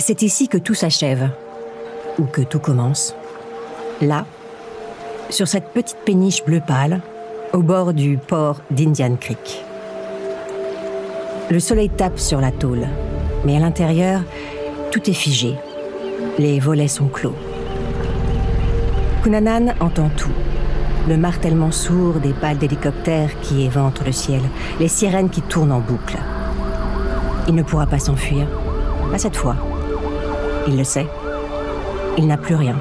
C'est ici que tout s'achève, ou que tout commence. Là, sur cette petite péniche bleu pâle, au bord du port d'Indian Creek. Le soleil tape sur la tôle, mais à l'intérieur, tout est figé. Les volets sont clos. Cunanan entend tout. Le martèlement sourd des pales d'hélicoptères qui éventrent le ciel, les sirènes qui tournent en boucle. Il ne pourra pas s'enfuir, pas cette fois. Il le sait. Il n'a plus rien.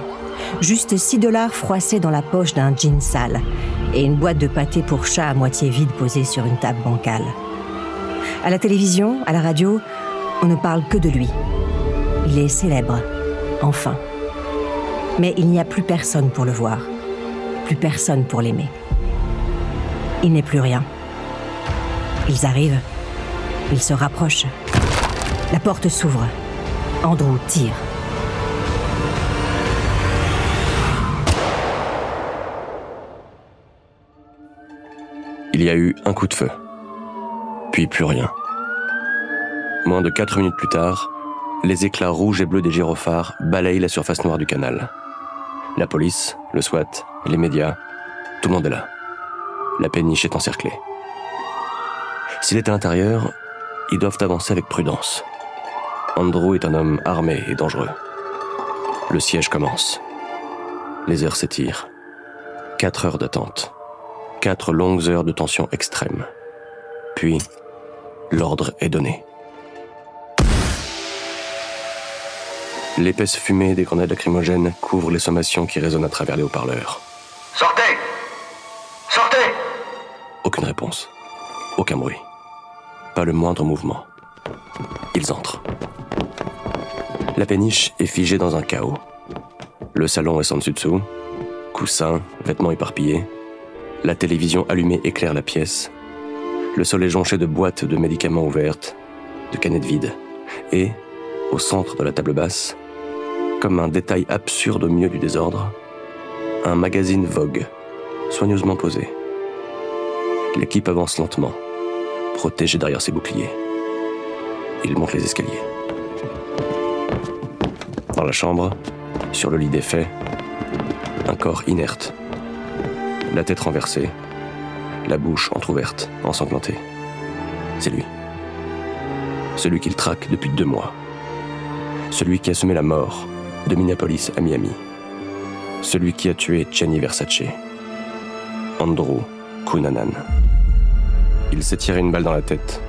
Juste $6 froissés dans la poche d'un jean sale et une boîte de pâté pour chat à moitié vide posée sur une table bancale. À la télévision, à la radio, on ne parle que de lui. Il est célèbre, enfin. Mais il n'y a plus personne pour le voir. Plus personne pour l'aimer. Il n'est plus rien. Ils arrivent. Ils se rapprochent. La porte s'ouvre. Andrew tire. Il y a eu un coup de feu. Puis plus rien. Moins de 4 minutes plus tard, les éclats rouges et bleus des gyrophares balayent la surface noire du canal. La police, le SWAT, les médias, tout le monde est là. La péniche est encerclée. S'il est à l'intérieur, ils doivent avancer avec prudence. Andrew est un homme armé et dangereux. Le siège commence. Les heures s'étirent. 4 heures d'attente. 4 longues heures de tension extrême. Puis, l'ordre est donné. L'épaisse fumée des grenades lacrymogènes couvre les sommations qui résonnent à travers les haut-parleurs. « Sortez ! Sortez !» Aucune réponse. Aucun bruit. Pas le moindre mouvement. Ils entrent. La péniche est figée dans un chaos. Le salon est sans dessus-dessous. Coussins, vêtements éparpillés. La télévision allumée éclaire la pièce. Le sol est jonché de boîtes de médicaments ouvertes, de canettes vides. Et, au centre de la table basse, comme un détail absurde au milieu du désordre, un magazine Vogue, soigneusement posé. L'équipe avance lentement, protégée derrière ses boucliers. Ils montent les escaliers. Dans la chambre, sur le lit défait, un corps inerte. La tête renversée, la bouche entr'ouverte, ensanglantée. C'est lui. Celui qu'il traque depuis 2 mois. Celui qui a semé la mort de Minneapolis à Miami. Celui qui a tué Gianni Versace. Andrew Cunanan. Il s'est tiré une balle dans la tête.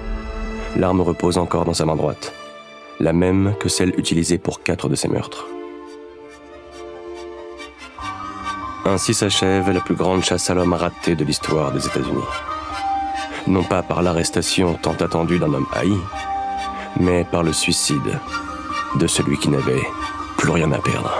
L'arme repose encore dans sa main droite. La même que celle utilisée pour 4 de ses meurtres. Ainsi s'achève la plus grande chasse à l'homme ratée de l'histoire des États-Unis. Non pas par l'arrestation tant attendue d'un homme haï, mais par le suicide de celui qui n'avait plus rien à perdre.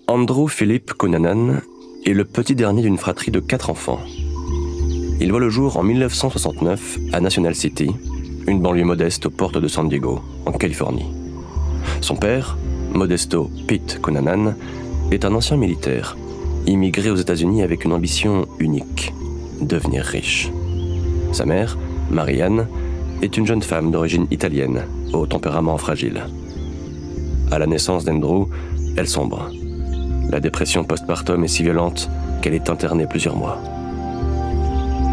Andrew Philip Cunanan est le petit dernier d'une fratrie de 4 enfants. Il voit le jour en 1969 à National City, une banlieue modeste aux portes de San Diego, en Californie. Son père, Modesto Pete Cunanan, est un ancien militaire, immigré aux États-Unis avec une ambition unique, devenir riche. Sa mère, Marianne, est une jeune femme d'origine italienne, au tempérament fragile. À la naissance d'Andrew, elle sombre. La dépression postpartum est si violente qu'elle est internée plusieurs mois.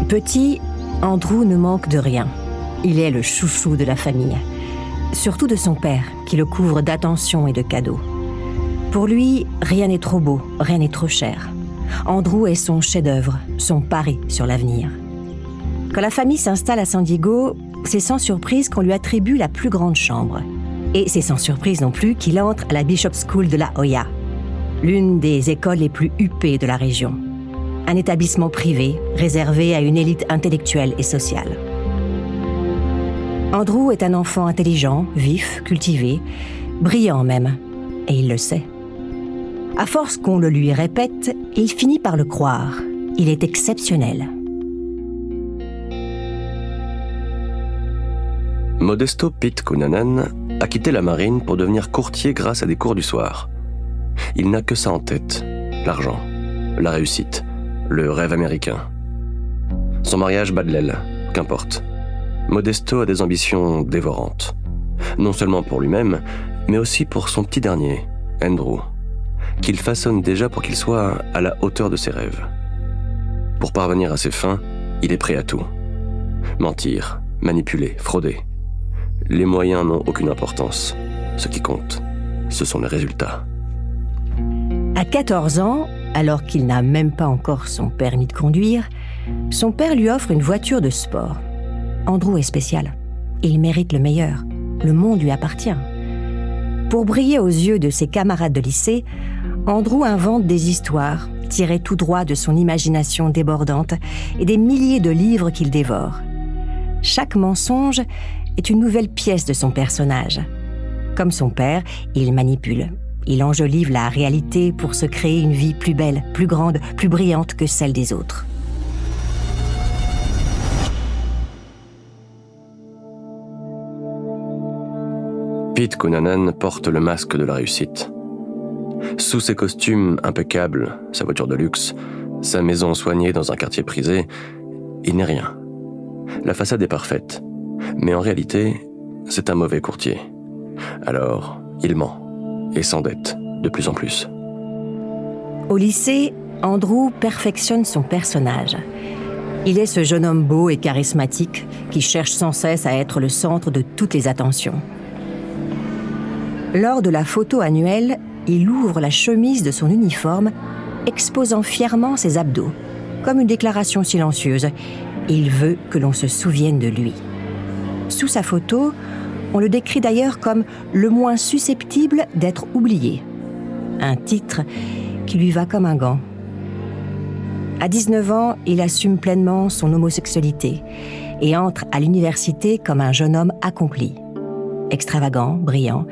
Petit, Andrew ne manque de rien. Il est le chouchou de la famille. Surtout de son père, qui le couvre d'attention et de cadeaux. Pour lui, rien n'est trop beau, rien n'est trop cher. Andrew est son chef-d'œuvre, son pari sur l'avenir. Quand la famille s'installe à San Diego, c'est sans surprise qu'on lui attribue la plus grande chambre. Et c'est sans surprise non plus qu'il entre à la Bishop's School de La Jolla, l'une des écoles les plus huppées de la région. Un établissement privé réservé à une élite intellectuelle et sociale. Andrew est un enfant intelligent, vif, cultivé, Brillant même, et il le sait. À force qu'on le lui répète, il finit par le croire. Il est exceptionnel. Modesto Pete Cunanan a quitté la marine pour devenir courtier grâce à des cours du soir. Il n'a que ça en tête, l'argent, la réussite, le rêve américain. Son mariage bat de l'aile, qu'importe. Modesto a des ambitions dévorantes. Non seulement pour lui-même, mais aussi pour son petit dernier, Andrew, qu'il façonne déjà pour qu'il soit à la hauteur de ses rêves. Pour parvenir à ses fins, il est prêt à tout. Mentir, manipuler, frauder. Les moyens n'ont aucune importance. Ce qui compte, ce sont les résultats. À 14 ans, alors qu'il n'a même pas encore son permis de conduire, son père lui offre une voiture de sport. Andrew est spécial. Il mérite le meilleur. Le monde lui appartient. Pour briller aux yeux de ses camarades de lycée, Andrew invente des histoires tirées tout droit de son imagination débordante et des milliers de livres qu'il dévore. Chaque mensonge est une nouvelle pièce de son personnage. Comme son père, il manipule. Il enjolive la réalité pour se créer une vie plus belle, plus grande, plus brillante que celle des autres. Pete Cunanan porte le masque de la réussite. Sous ses costumes impeccables, sa voiture de luxe, sa maison soignée dans un quartier prisé, il n'est rien. La façade est parfaite, mais en réalité, c'est un mauvais courtier. Alors, il ment et s'endette de plus en plus. Au lycée, Andrew perfectionne son personnage. Il est ce jeune homme beau et charismatique qui cherche sans cesse à être le centre de toutes les attentions. Lors de la photo annuelle, il ouvre la chemise de son uniforme, exposant fièrement ses abdos, comme une déclaration silencieuse. Il veut que l'on se souvienne de lui. Sous sa photo, on le décrit d'ailleurs comme le moins susceptible d'être oublié. Un titre qui lui va comme un gant. À 19 ans, il assume pleinement son homosexualité et entre à l'université comme un jeune homme accompli. Extravagant, brillant,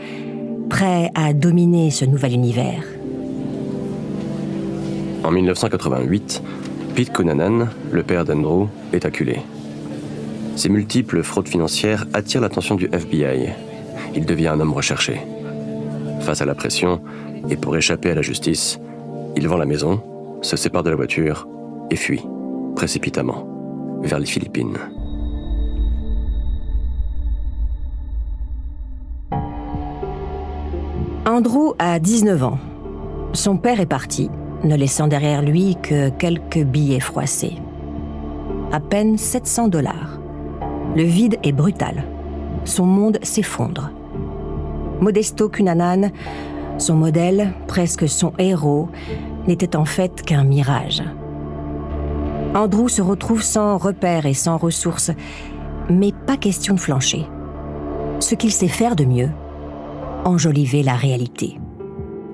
prêt à dominer ce nouvel univers. En 1988, Pete Cunanan, le père d'Andrew, est acculé. Ses multiples fraudes financières attirent l'attention du FBI. Il devient un homme recherché. Face à la pression, et pour échapper à la justice, il vend la maison, se sépare de la voiture et fuit, précipitamment, vers les Philippines. Andrew a 19 ans. Son père est parti, ne laissant derrière lui que quelques billets froissés. À peine $700. Le vide est brutal. Son monde s'effondre. Modesto Cunanan, son modèle, presque son héros, n'était en fait qu'un mirage. Andrew se retrouve sans repères et sans ressources, mais pas question de flancher. Ce qu'il sait faire de mieux, enjoliver la réalité.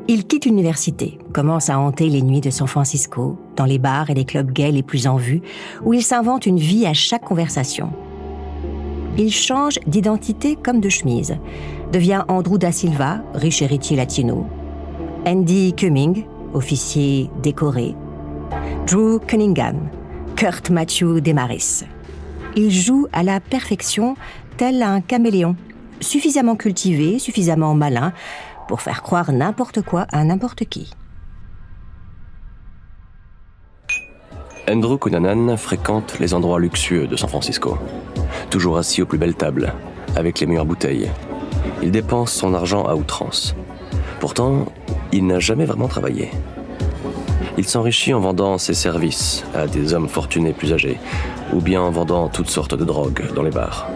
Il quitte l'université, commence à hanter les nuits de San Francisco, dans les bars et les clubs gays les plus en vue, où il s'invente une vie à chaque conversation. Il change d'identité comme de chemise, devient Andrew da Silva, riche héritier latino, Andy Cumming, officier décoré, Drew Cunningham, Kurt Matthew Demaris. Il joue à la perfection tel un caméléon, suffisamment cultivé, suffisamment malin pour faire croire n'importe quoi à n'importe qui. Andrew Cunanan fréquente les endroits luxueux de San Francisco. Toujours assis aux plus belles tables, avec les meilleures bouteilles. Il dépense son argent à outrance. Pourtant, il n'a jamais vraiment travaillé. Il s'enrichit en vendant ses services à des hommes fortunés plus âgés, ou bien en vendant toutes sortes de drogues dans les bars.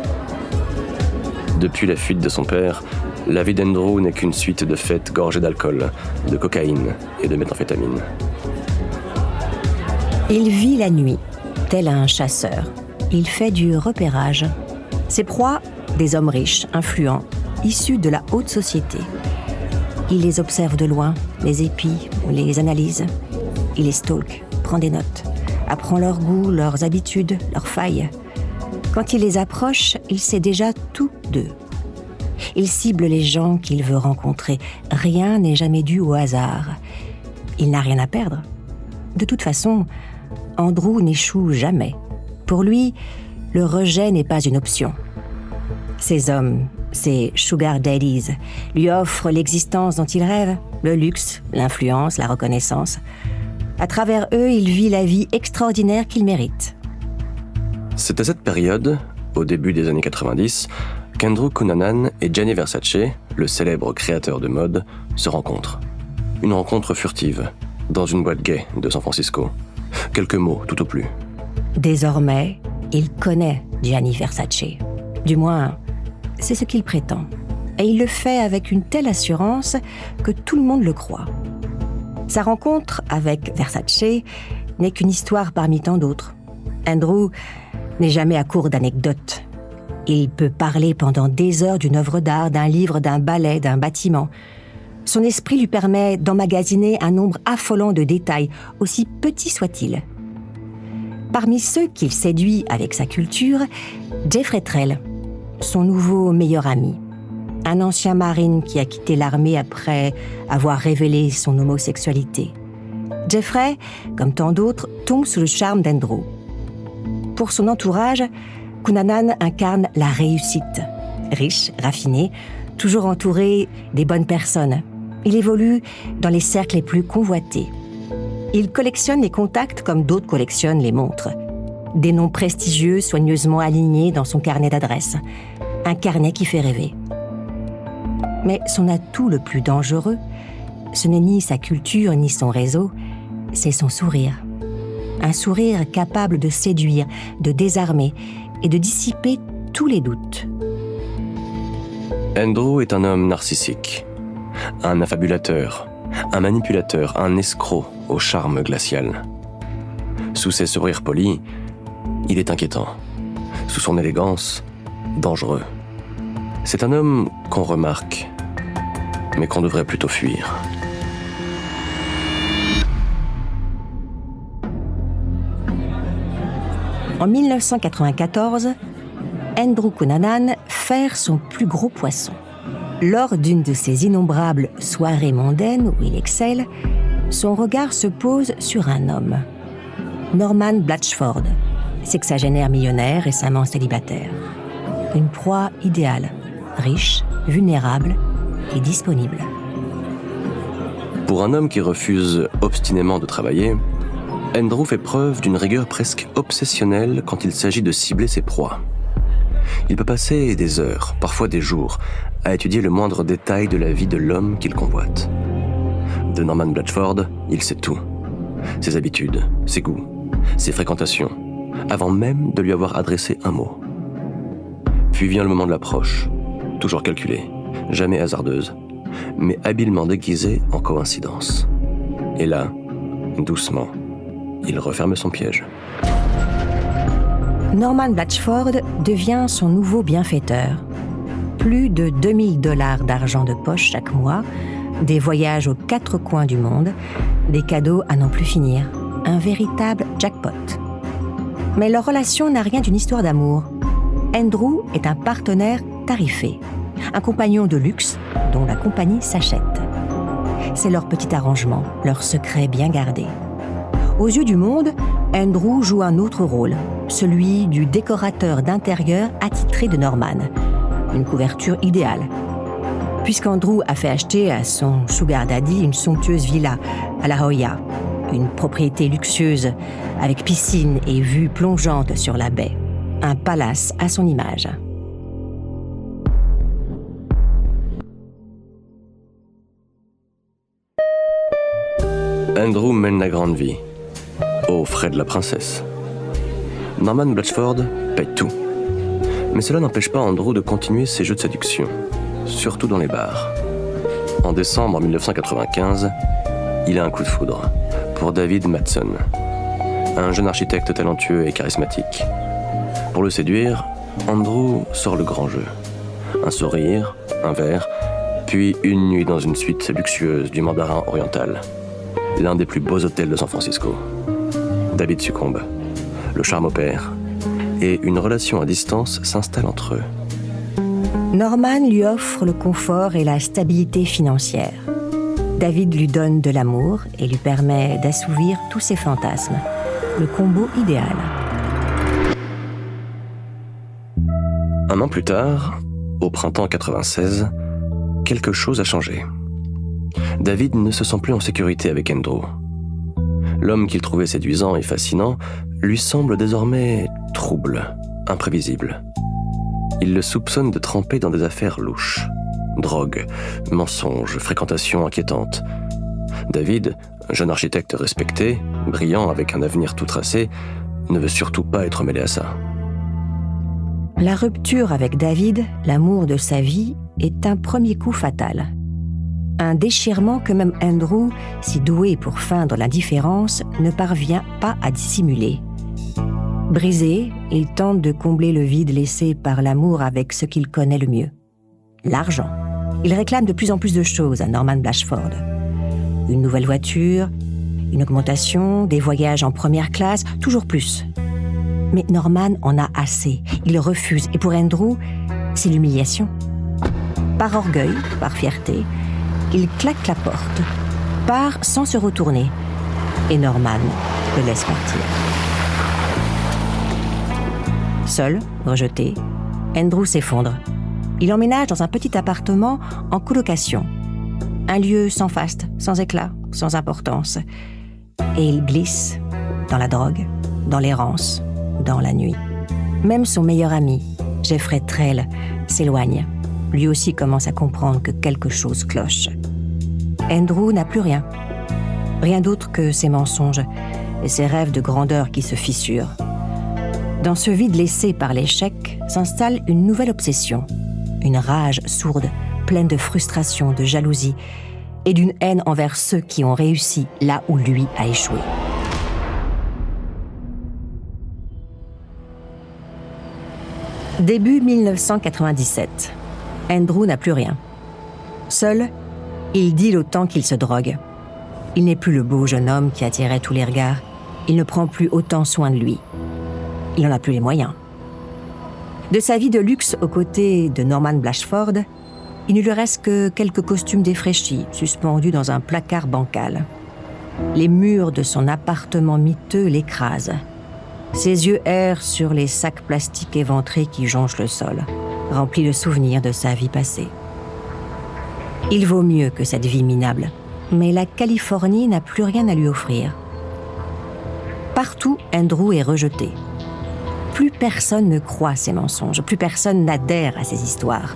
Depuis la fuite de son père, la vie d'Andrew n'est qu'une suite de fêtes gorgées d'alcool, de cocaïne et de méthamphétamine. Il vit la nuit, tel un chasseur. Il fait du repérage. Ses proies, des hommes riches, influents, issus de la haute société. Il les observe de loin, les épie, les analyse. Il les stalk, prend des notes, apprend leurs goûts, leurs habitudes, leurs failles. Quand il les approche, il sait déjà tout d'eux. Il cible les gens qu'il veut rencontrer. Rien n'est jamais dû au hasard. Il n'a rien à perdre. De toute façon, Andrew n'échoue jamais. Pour lui, le rejet n'est pas une option. Ces hommes, ces sugar daddies, lui offrent l'existence dont il rêve, le luxe, l'influence, la reconnaissance. À travers eux, il vit la vie extraordinaire qu'il mérite. C'est à cette période, au début des années 90, qu'Andrew Cunanan et Gianni Versace, le célèbre créateur de mode, se rencontrent. Une rencontre furtive, dans une boîte gay de San Francisco. Quelques mots, tout au plus. Désormais, il connaît Gianni Versace. Du moins, c'est ce qu'il prétend. Et il le fait avec une telle assurance que tout le monde le croit. Sa rencontre avec Versace n'est qu'une histoire parmi tant d'autres. Andrew n'est jamais à court d'anecdotes. Il peut parler pendant des heures d'une œuvre d'art, d'un livre, d'un ballet, d'un bâtiment. Son esprit lui permet d'emmagasiner un nombre affolant de détails, aussi petits soient-ils. Parmi ceux qu'il séduit avec sa culture, Jeffrey Trell, son nouveau meilleur ami. Un ancien marine qui a quitté l'armée après avoir révélé son homosexualité. Jeffrey, comme tant d'autres, tombe sous le charme d'Andrew. Pour son entourage, Cunanan incarne la réussite. Riche, raffiné, toujours entouré des bonnes personnes. Il évolue dans les cercles les plus convoités. Il collectionne les contacts comme d'autres collectionnent les montres. Des noms prestigieux soigneusement alignés dans son carnet d'adresses. Un carnet qui fait rêver. Mais son atout le plus dangereux, ce n'est ni sa culture ni son réseau, c'est son sourire. Un sourire capable de séduire, de désarmer et de dissiper tous les doutes. Andrew est un homme narcissique, un affabulateur, un manipulateur, un escroc au charme glacial. Sous ses sourires polis, il est inquiétant. Sous son élégance, dangereux. C'est un homme qu'on remarque, mais qu'on devrait plutôt fuir. En 1994, Andrew Cunanan ferre son plus gros poisson. Lors d'une de ces innombrables soirées mondaines où il excelle, son regard se pose sur un homme. Norman Blatchford, sexagénaire millionnaire récemment célibataire. Une proie idéale, riche, vulnérable et disponible. Pour un homme qui refuse obstinément de travailler, Andrew fait preuve d'une rigueur presque obsessionnelle quand il s'agit de cibler ses proies. Il peut passer des heures, parfois des jours, à étudier le moindre détail de la vie de l'homme qu'il convoite. De Norman Blatchford, il sait tout. Ses habitudes, ses goûts, ses fréquentations, avant même de lui avoir adressé un mot. Puis vient le moment de l'approche, toujours calculée, jamais hasardeuse, mais habilement déguisée en coïncidence. Et là, doucement, il referme son piège. Norman Blatchford devient son nouveau bienfaiteur. Plus de $2000 d'argent de poche chaque mois, des voyages aux 4 coins du monde, des cadeaux à n'en plus finir. Un véritable jackpot. Mais leur relation n'a rien d'une histoire d'amour. Andrew est un partenaire tarifé, un compagnon de luxe dont la compagnie s'achète. C'est leur petit arrangement, leur secret bien gardé. Aux yeux du monde, Andrew joue un autre rôle, celui du décorateur d'intérieur attitré de Norman. Une couverture idéale. Puisqu'Andrew a fait acheter à son sugar daddy une somptueuse villa à La Jolla, une propriété luxueuse avec piscine et vue plongeante sur la baie. Un palace à son image. Andrew mène la grande vie, aux frais de la princesse. Norman Blatchford paye tout. Mais cela n'empêche pas Andrew de continuer ses jeux de séduction, surtout dans les bars. En décembre 1995, il a un coup de foudre pour David Madsen, un jeune architecte talentueux et charismatique. Pour le séduire, Andrew sort le grand jeu. Un sourire, un verre, puis une nuit dans une suite luxueuse du Mandarin oriental, l'un des plus beaux hôtels de San Francisco. David succombe, le charme opère, et une relation à distance s'installe entre eux. Norman lui offre le confort et la stabilité financière. David lui donne de l'amour et lui permet d'assouvir tous ses fantasmes. Le combo idéal. Un an plus tard, au printemps 96, quelque chose a changé. David ne se sent plus en sécurité avec Andrew. L'homme qu'il trouvait séduisant et fascinant lui semble désormais trouble, imprévisible. Il le soupçonne de tremper dans des affaires louches. Drogue, mensonges, fréquentation inquiétante. David, jeune architecte respecté, brillant avec un avenir tout tracé, ne veut surtout pas être mêlé à ça. La rupture avec David, l'amour de sa vie, est un premier coup fatal. Un déchirement que même Andrew, si doué pour feindre l'indifférence, ne parvient pas à dissimuler. Brisé, il tente de combler le vide laissé par l'amour avec ce qu'il connaît le mieux. L'argent. Il réclame de plus en plus de choses à Norman Blatchford. Une nouvelle voiture, une augmentation, des voyages en première classe, toujours plus. Mais Norman en a assez. Il refuse. Et pour Andrew, c'est l'humiliation. Par orgueil, par fierté, il claque la porte, part sans se retourner. Et Norman le laisse partir. Seul, rejeté, Andrew s'effondre. Il emménage dans un petit appartement en colocation. Un lieu sans faste, sans éclat, sans importance. Et il glisse dans la drogue, dans l'errance, dans la nuit. Même son meilleur ami, Jeffrey Trell, s'éloigne. Lui aussi commence à comprendre que quelque chose cloche. Andrew n'a plus rien. Rien d'autre que ses mensonges et ses rêves de grandeur qui se fissurent. Dans ce vide laissé par l'échec s'installe une nouvelle obsession. Une rage sourde, pleine de frustration, de jalousie et d'une haine envers ceux qui ont réussi là où lui a échoué. Début 1997. Andrew n'a plus rien. Seul, il deal autant qu'il se drogue. Il n'est plus le beau jeune homme qui attirait tous les regards. Il ne prend plus autant soin de lui. Il n'en a plus les moyens. De sa vie de luxe aux côtés de Norman Blatchford, il ne lui reste que quelques costumes défraîchis, suspendus dans un placard bancal. Les murs de son appartement miteux l'écrasent. Ses yeux errent sur les sacs plastiques éventrés qui jonchent le sol, remplis de souvenirs de sa vie passée. Il vaut mieux que cette vie minable, mais la Californie n'a plus rien à lui offrir. Partout, Andrew est rejeté. Plus personne ne croit ses mensonges, plus personne n'adhère à ses histoires.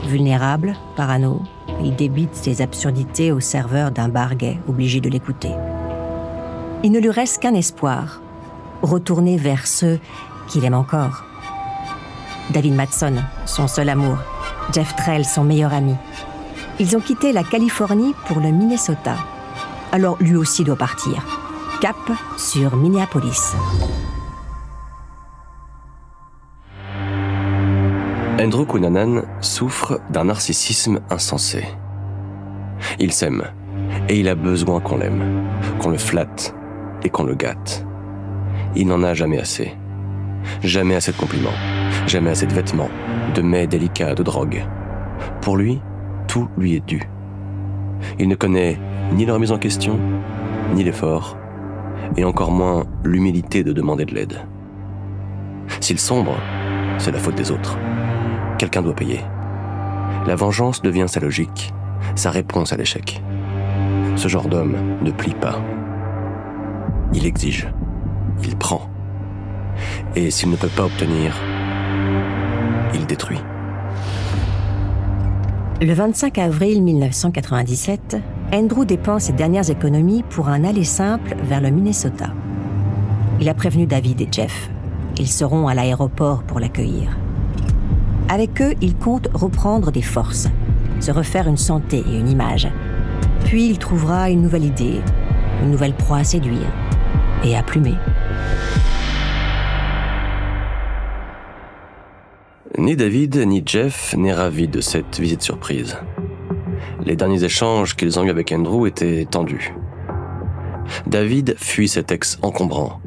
Vulnérable, parano, il débite ses absurdités au serveur d'un bar gay, obligé de l'écouter. Il ne lui reste qu'un espoir, retourner vers ceux qu'il aime encore. David Madson, son seul amour, Jeff Trell, son meilleur ami. Ils ont quitté la Californie pour le Minnesota. Alors lui aussi doit partir. Cap sur Minneapolis. Andrew Cunanan souffre d'un narcissisme insensé. Il s'aime, et il a besoin qu'on l'aime, qu'on le flatte et qu'on le gâte. Il n'en a jamais assez. Jamais assez de compliments, jamais assez de vêtements, de mets délicats, de drogue. Pour lui, tout lui est dû. Il ne connaît ni la remise en question, ni l'effort, et encore moins l'humilité de demander de l'aide. S'il sombre, c'est la faute des autres. Quelqu'un doit payer. La vengeance devient sa logique, sa réponse à l'échec. Ce genre d'homme ne plie pas. Il exige, il prend. Et s'il ne peut pas obtenir, il détruit. Le 25 avril 1997, Andrew dépense ses dernières économies pour un aller simple vers le Minnesota. Il a prévenu David et Jeff. Ils seront à l'aéroport pour l'accueillir. Avec eux, il compte reprendre des forces, se refaire une santé et une image. Puis il trouvera une nouvelle idée, une nouvelle proie à séduire et à plumer. Ni David ni Jeff n'est ravi de cette visite surprise. Les derniers échanges qu'ils ont eus avec Andrew étaient tendus. David fuit cet ex encombrant.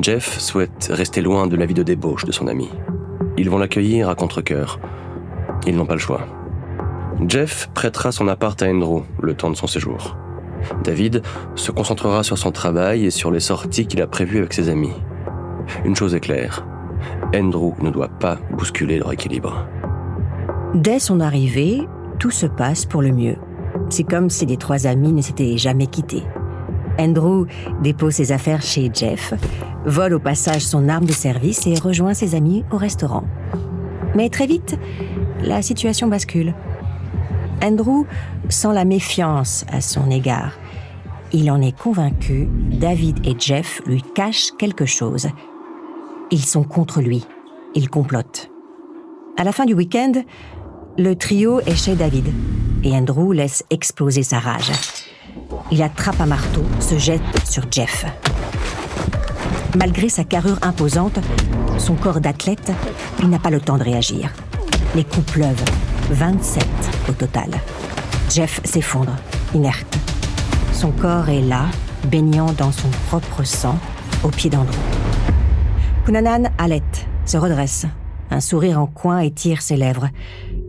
Jeff souhaite rester loin de la vie de débauche de son ami. Ils vont l'accueillir à contre-cœur. Ils n'ont pas le choix. Jeff prêtera son appart à Andrew le temps de son séjour. David se concentrera sur son travail et sur les sorties qu'il a prévues avec ses amis. Une chose est claire, Andrew ne doit pas bousculer leur équilibre. Dès son arrivée, tout se passe pour le mieux. C'est comme si les trois amis ne s'étaient jamais quittés. Andrew dépose ses affaires chez Jeff, vole au passage son arme de service et rejoint ses amis au restaurant. Mais très vite, la situation bascule. Andrew sent la méfiance à son égard. Il en est convaincu, David et Jeff lui cachent quelque chose. Ils sont contre lui. Ils complotent. À la fin du week-end, le trio est chez David et Andrew laisse exploser sa rage. Il attrape un marteau, se jette sur Jeff. Malgré sa carrure imposante, son corps d'athlète, il n'a pas le temps de réagir. Les coups pleuvent, 27 au total. Jeff s'effondre, inerte. Son corps est là, baignant dans son propre sang, au pied d'Andrew. Cunanan halète, se redresse. Un sourire en coin étire ses lèvres.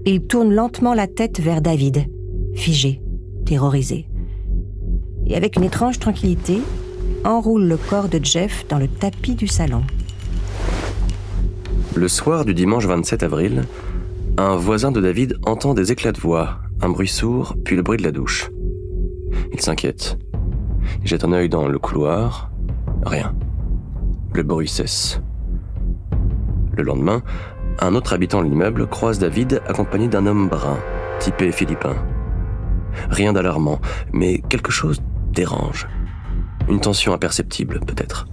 Il tourne lentement la tête vers David, figé, terrorisé. Et avec une étrange tranquillité, enroule le corps de Jeff dans le tapis du salon. Le soir du dimanche 27 avril, un voisin de David entend des éclats de voix, un bruit sourd, puis le bruit de la douche. Il s'inquiète. Il jette un œil dans le couloir. Rien. Le bruit cesse. Le lendemain, un autre habitant de l'immeuble croise David accompagné d'un homme brun, typé philippin. Rien d'alarmant, mais quelque chose dérange. Une tension imperceptible, peut-être.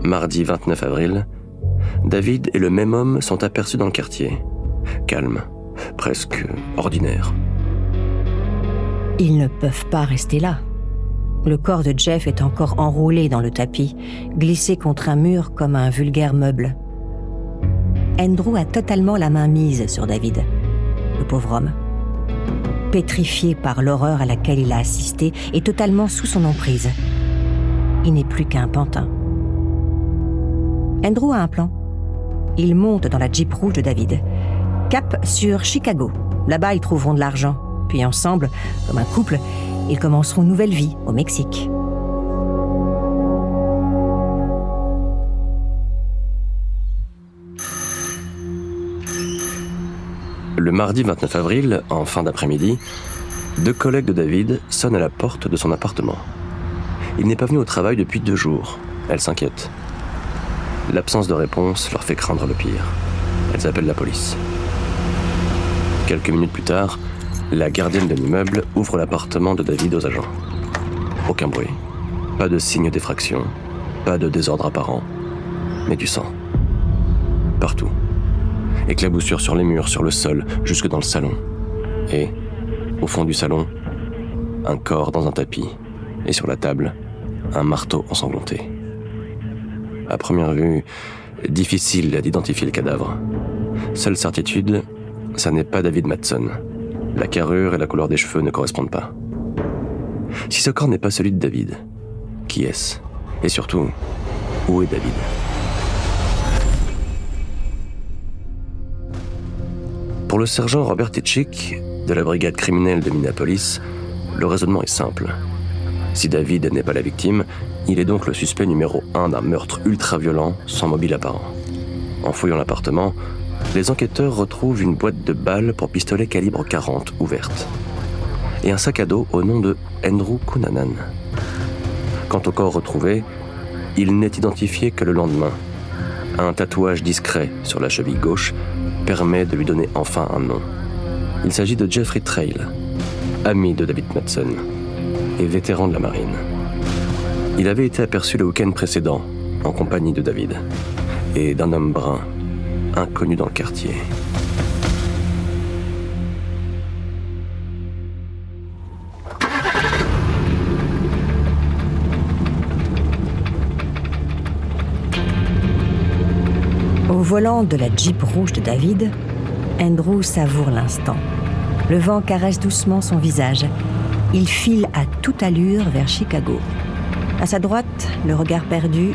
Mardi 29 avril, David et le même homme sont aperçus dans le quartier. Calme, presque ordinaire. Ils ne peuvent pas rester là. Le corps de Jeff est encore enroulé dans le tapis, glissé contre un mur comme un vulgaire meuble. Andrew a totalement la main mise sur David, le pauvre homme. Pétrifié par l'horreur à laquelle il a assisté et totalement sous son emprise. Il n'est plus qu'un pantin. Andrew a un plan. Ils montent dans la Jeep rouge de David. Cap sur Chicago. Là-bas, ils trouveront de l'argent. Puis ensemble, comme un couple, ils commenceront une nouvelle vie au Mexique. Le mardi 29 avril, en fin d'après-midi, 2 collègues de David sonnent à la porte de son appartement. Il n'est pas venu au travail depuis 2 jours. Elles s'inquiètent. L'absence de réponse leur fait craindre le pire. Elles appellent la police. Quelques minutes plus tard, la gardienne de l'immeuble ouvre l'appartement de David aux agents. Aucun bruit, pas de signe d'effraction, pas de désordre apparent, mais du sang. Partout. Éclaboussures sur les murs, sur le sol, jusque dans le salon. Et, au fond du salon, un corps dans un tapis. Et sur la table, un marteau ensanglanté. À première vue, difficile d'identifier le cadavre. Seule certitude, ça n'est pas David Madsen. La carrure et la couleur des cheveux ne correspondent pas. Si ce corps n'est pas celui de David, qui est-ce? Et surtout, où est David? Pour le sergent Robert Hitchik, de la brigade criminelle de Minneapolis, le raisonnement est simple. Si David n'est pas la victime, il est donc le suspect numéro 1 d'un meurtre ultra-violent sans mobile apparent. En fouillant l'appartement, les enquêteurs retrouvent une boîte de balles pour pistolet calibre 40 ouverte et un sac à dos au nom de Andrew Cunanan. Quant au corps retrouvé, il n'est identifié que le lendemain. Un tatouage discret sur la cheville gauche permet de lui donner enfin un nom. Il s'agit de Jeffrey Trail, ami de David Madsen et vétéran de la marine. Il avait été aperçu le week-end précédent, en compagnie de David, et d'un homme brun, inconnu dans le quartier. Au volant de la Jeep rouge de David, Andrew savoure l'instant. Le vent caresse doucement son visage. Il file à toute allure vers Chicago. À sa droite, le regard perdu,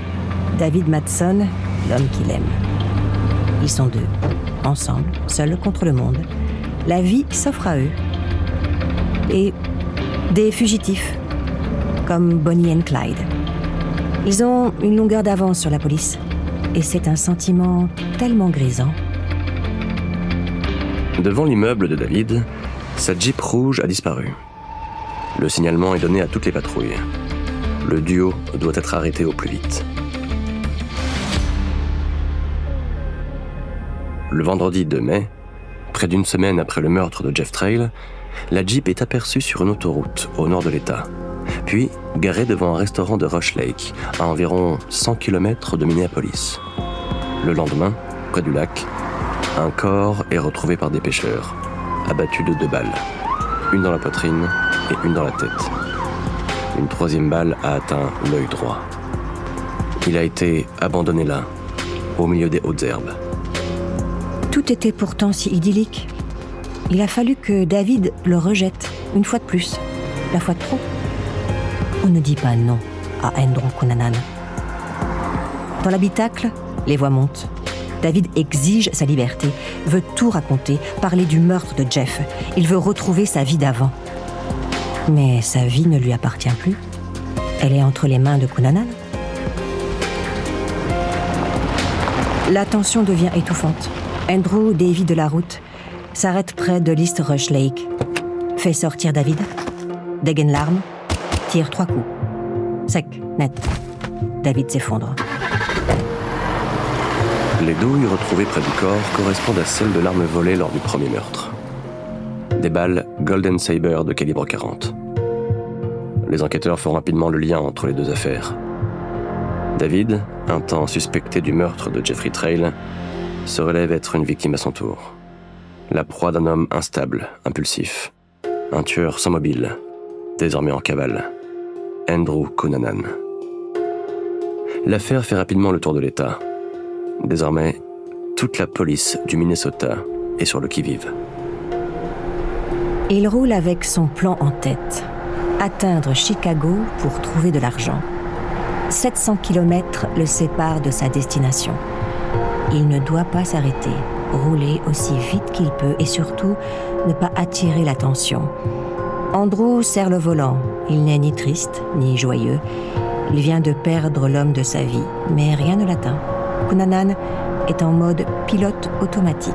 David Madsen, l'homme qu'il aime. Ils sont deux, ensemble, seuls contre le monde. La vie s'offre à eux. Et des fugitifs, comme Bonnie et Clyde. Ils ont une longueur d'avance sur la police. Et c'est un sentiment tellement grisant. Devant l'immeuble de David, sa Jeep rouge a disparu. Le signalement est donné à toutes les patrouilles. Le duo doit être arrêté au plus vite. Le vendredi 2 mai, près d'une semaine après le meurtre de Jeff Trail, la Jeep est aperçue sur une autoroute au nord de l'État, puis garée devant un restaurant de Rush Lake, à environ 100 km de Minneapolis. Le lendemain, près du lac, un corps est retrouvé par des pêcheurs, abattu de 2 balles, une dans la poitrine et une dans la tête. Une 3e balle a atteint l'œil droit. Il a été abandonné là, au milieu des hautes herbes. Tout était pourtant si idyllique. Il a fallu que David le rejette, une fois de plus, la fois de trop. On ne dit pas non à Andrew Cunanan. Dans l'habitacle, les voix montent. David exige sa liberté, veut tout raconter, parler du meurtre de Jeff. Il veut retrouver sa vie d'avant. Mais sa vie ne lui appartient plus. Elle est entre les mains de Cunanan. La tension devient étouffante. Andrew dévie de la route, s'arrête près de l'East Rush Lake, fait sortir David, dégaine l'arme, tire 3 coups. Sec, net. David s'effondre. Les douilles retrouvées près du corps correspondent à celles de l'arme volée lors du premier meurtre. Des balles Golden Saber de calibre 40. Les enquêteurs font rapidement le lien entre les deux affaires. David, un temps suspecté du meurtre de Jeffrey Trail, se relève être une victime à son tour. La proie d'un homme instable, impulsif. Un tueur sans mobile, désormais en cavale. Andrew Cunanan. L'affaire fait rapidement le tour de l'État. Désormais, toute la police du Minnesota est sur le qui-vive. Il roule avec son plan en tête. Atteindre Chicago pour trouver de l'argent. 700 km le séparent de sa destination. Il ne doit pas s'arrêter, rouler aussi vite qu'il peut et surtout ne pas attirer l'attention. Andrew serre le volant. Il n'est ni triste, ni joyeux. Il vient de perdre l'homme de sa vie, mais rien ne l'atteint. Cunanan est en mode pilote automatique.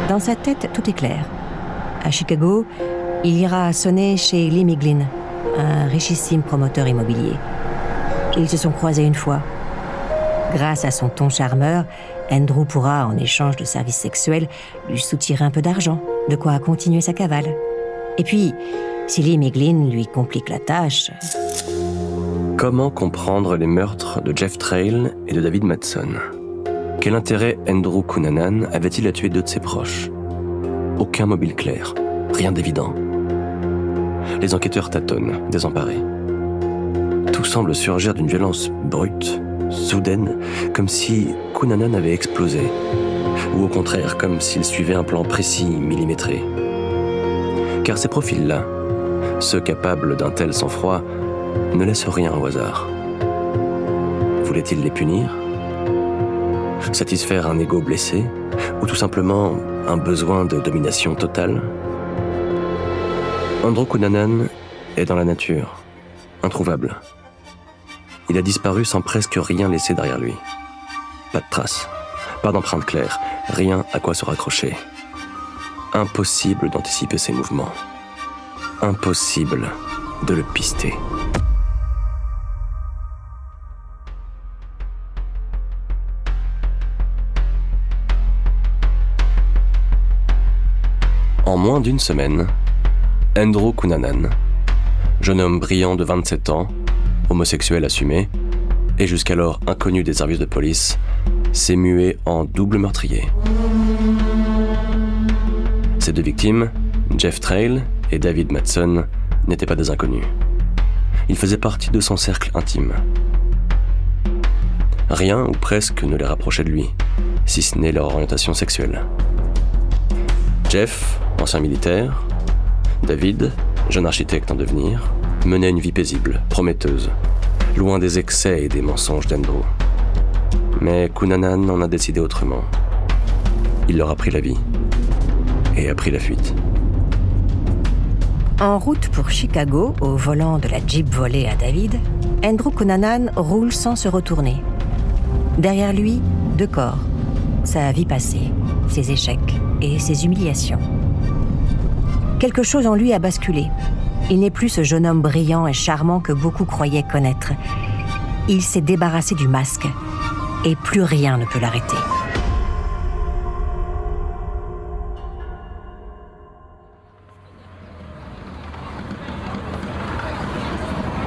Dans sa tête, tout est clair. À Chicago, il ira sonner chez Lee Miglin, un richissime promoteur immobilier. Ils se sont croisés une fois. Grâce à son ton charmeur, Andrew pourra, en échange de services sexuels, lui soutirer un peu d'argent, de quoi continuer sa cavale. Et puis, si Lee Miglin lui complique la tâche... Comment comprendre les meurtres de Jeff Trail et de David Madsen? Quel intérêt Andrew Cunanan avait-il à tuer 2 de ses proches? Aucun mobile clair, rien d'évident. Les enquêteurs tâtonnent, désemparés. Tout semble surgir d'une violence brute, soudaine, comme si Cunanan avait explosé, ou au contraire, comme s'il suivait un plan précis, millimétré. Car ces profils-là, ceux capables d'un tel sang-froid, ne laissent rien au hasard. Voulait-il les punir? Satisfaire un ego blessé? Ou tout simplement un besoin de domination totale? Andrew Cunanan est dans la nature, introuvable. Il a disparu sans presque rien laisser derrière lui. Pas de traces, pas d'empreinte claire, rien à quoi se raccrocher. Impossible d'anticiper ses mouvements. Impossible de le pister. En moins d'une semaine, Andrew Cunanan, jeune homme brillant de 27 ans, homosexuel assumé, et jusqu'alors inconnu des services de police, s'est mué en double meurtrier. Ces 2 victimes, Jeff Trail et David Madsen, n'étaient pas des inconnus. Ils faisaient partie de son cercle intime. Rien ou presque ne les rapprochait de lui, si ce n'est leur orientation sexuelle. Jeff, ancien militaire, David, jeune architecte en devenir, menait une vie paisible, prometteuse, loin des excès et des mensonges d'Andrew. Mais Cunanan en a décidé autrement. Il leur a pris la vie et a pris la fuite. En route pour Chicago, au volant de la Jeep volée à David, Andrew Cunanan roule sans se retourner. Derrière lui, 2 corps. Sa vie passée, ses échecs et ses humiliations. Quelque chose en lui a basculé. Il n'est plus ce jeune homme brillant et charmant que beaucoup croyaient connaître. Il s'est débarrassé du masque et plus rien ne peut l'arrêter.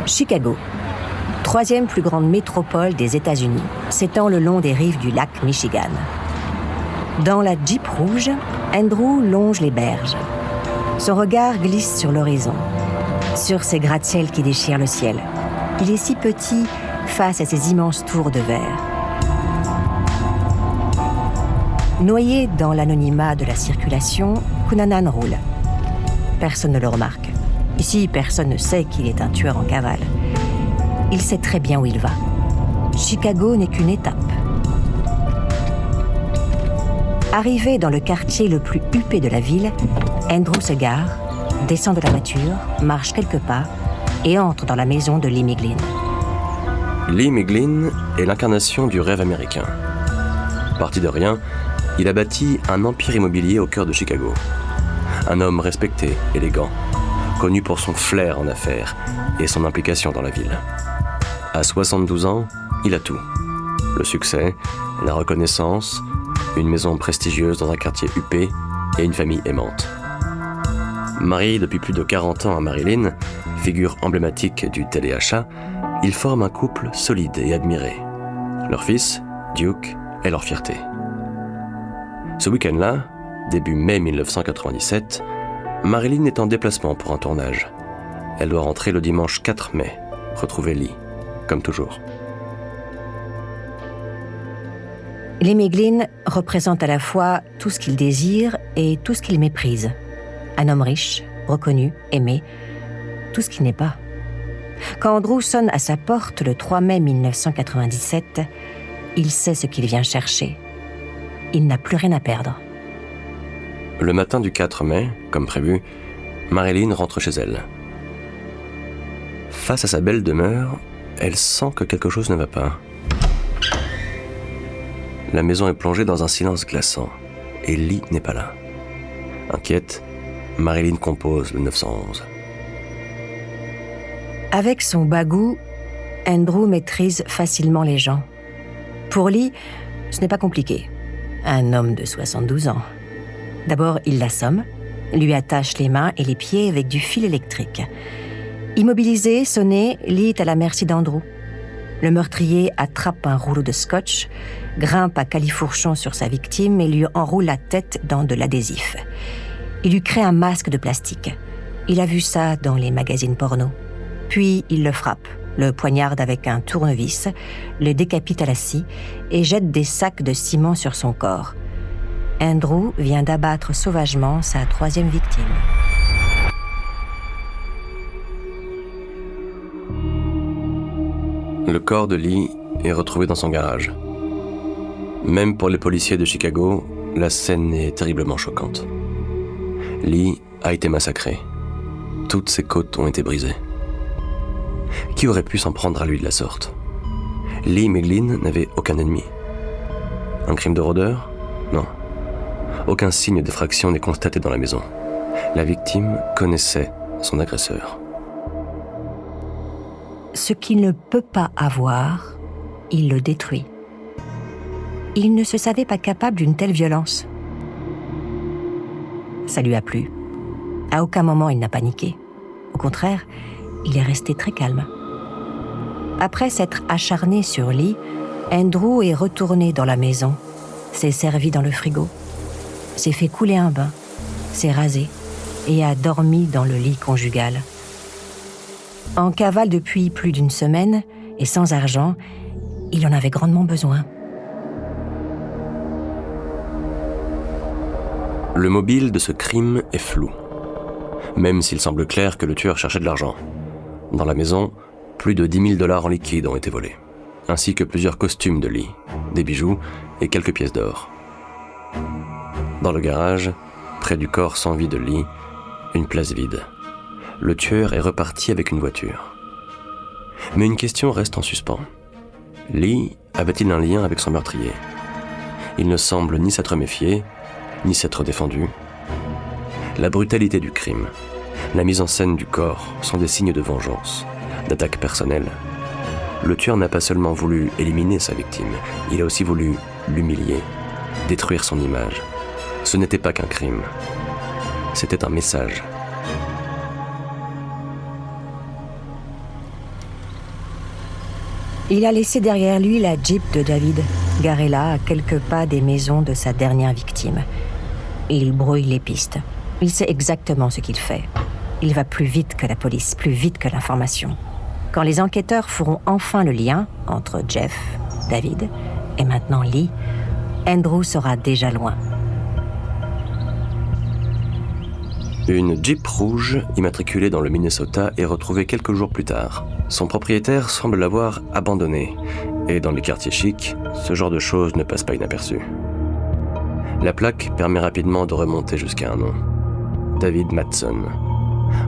Chicago, 3e plus grande métropole des États-Unis, s'étend le long des rives du lac Michigan. Dans la Jeep rouge, Andrew longe les berges. Son regard glisse sur l'horizon, sur ces gratte-ciels qui déchirent le ciel. Il est si petit face à ces immenses tours de verre. Noyé dans l'anonymat de la circulation, Cunanan roule. Personne ne le remarque. Ici, personne ne sait qu'il est un tueur en cavale. Il sait très bien où il va. Chicago n'est qu'une étape. Arrivé dans le quartier le plus huppé de la ville, Andrew se gare, descend de la voiture, marche quelques pas et entre dans la maison de Lee Miglin. Lee Miglin est l'incarnation du rêve américain. Parti de rien, il a bâti un empire immobilier au cœur de Chicago. Un homme respecté, élégant, connu pour son flair en affaires et son implication dans la ville. À 72 ans, il a tout. Le succès, la reconnaissance, une maison prestigieuse dans un quartier huppé et une famille aimante. Marié depuis plus de 40 ans à Marilyn, figure emblématique du téléachat, ils forment un couple solide et admiré. Leur fils, Duke, est leur fierté. Ce week-end-là, début mai 1997, Marilyn est en déplacement pour un tournage. Elle doit rentrer le dimanche 4 mai, retrouver Lee, comme toujours. Lee Miglin représente à la fois tout ce qu'il désire et tout ce qu'il méprise. Un homme riche, reconnu, aimé, tout ce qu'il n'est pas. Quand Andrew sonne à sa porte le 3 mai 1997, il sait ce qu'il vient chercher. Il n'a plus rien à perdre. Le matin du 4 mai, comme prévu, Marilyn rentre chez elle. Face à sa belle demeure, elle sent que quelque chose ne va pas. La maison est plongée dans un silence glaçant, et Lee n'est pas là. Inquiète, Marilyn compose le 911. Avec son bagou, Andrew maîtrise facilement les gens. Pour Lee, ce n'est pas compliqué. Un homme de 72 ans. D'abord, il l'assomme, lui attache les mains et les pieds avec du fil électrique. Immobilisé, sonné, Lee est à la merci d'Andrew. Le meurtrier attrape un rouleau de scotch, grimpe à califourchon sur sa victime et lui enroule la tête dans de l'adhésif. Il lui crée un masque de plastique. Il a vu ça dans les magazines porno. Puis il le frappe, le poignarde avec un tournevis, le décapite à la scie et jette des sacs de ciment sur son corps. Andrew vient d'abattre sauvagement sa 3e victime. Le corps de Lee est retrouvé dans son garage. Même pour les policiers de Chicago, la scène est terriblement choquante. Lee a été massacré. Toutes ses côtes ont été brisées. Qui aurait pu s'en prendre à lui de la sorte ? Lee Miglin n'avait aucun ennemi. Un crime de rôdeur ? Non. Aucun signe d'effraction n'est constaté dans la maison. La victime connaissait son agresseur. Ce qu'il ne peut pas avoir, il le détruit. Il ne se savait pas capable d'une telle violence. Ça lui a plu. À aucun moment il n'a paniqué. Au contraire, il est resté très calme. Après s'être acharné sur Lee, Andrew est retourné dans la maison, s'est servi dans le frigo, s'est fait couler un bain, s'est rasé et a dormi dans le lit conjugal. En cavale depuis plus d'1 semaine et sans argent, il en avait grandement besoin. Le mobile de ce crime est flou, même s'il semble clair que le tueur cherchait de l'argent. Dans la maison, plus de $10 000 en liquide ont été volés. ainsi que plusieurs costumes de Lee, des bijoux et quelques pièces d'or. Dans le garage, près du corps sans vie de Lee, une place vide. Le tueur est reparti avec une voiture. Mais une question reste en suspens. Lee avait-il un lien avec son meurtrier ? Il ne semble ni s'être méfié, ni s'être défendu. La brutalité du crime, la mise en scène du corps sont des signes de vengeance, d'attaque personnelle. Le tueur n'a pas seulement voulu éliminer sa victime, il a aussi voulu l'humilier, détruire son image. Ce n'était pas qu'un crime, c'était un message. Il a laissé derrière lui la Jeep de David, garée là à quelques pas des maisons de sa dernière victime. Il brouille les pistes. Il sait exactement ce qu'il fait. Il va plus vite que la police, plus vite que l'information. Quand les enquêteurs feront enfin le lien entre Jeff, David et maintenant Lee, Andrew sera déjà loin. Une Jeep rouge, immatriculée dans le Minnesota, est retrouvée quelques jours plus tard. Son propriétaire semble l'avoir abandonnée, et dans les quartiers chics, ce genre de choses ne passe pas inaperçu. La plaque permet rapidement de remonter jusqu'à un nom. David Madsen,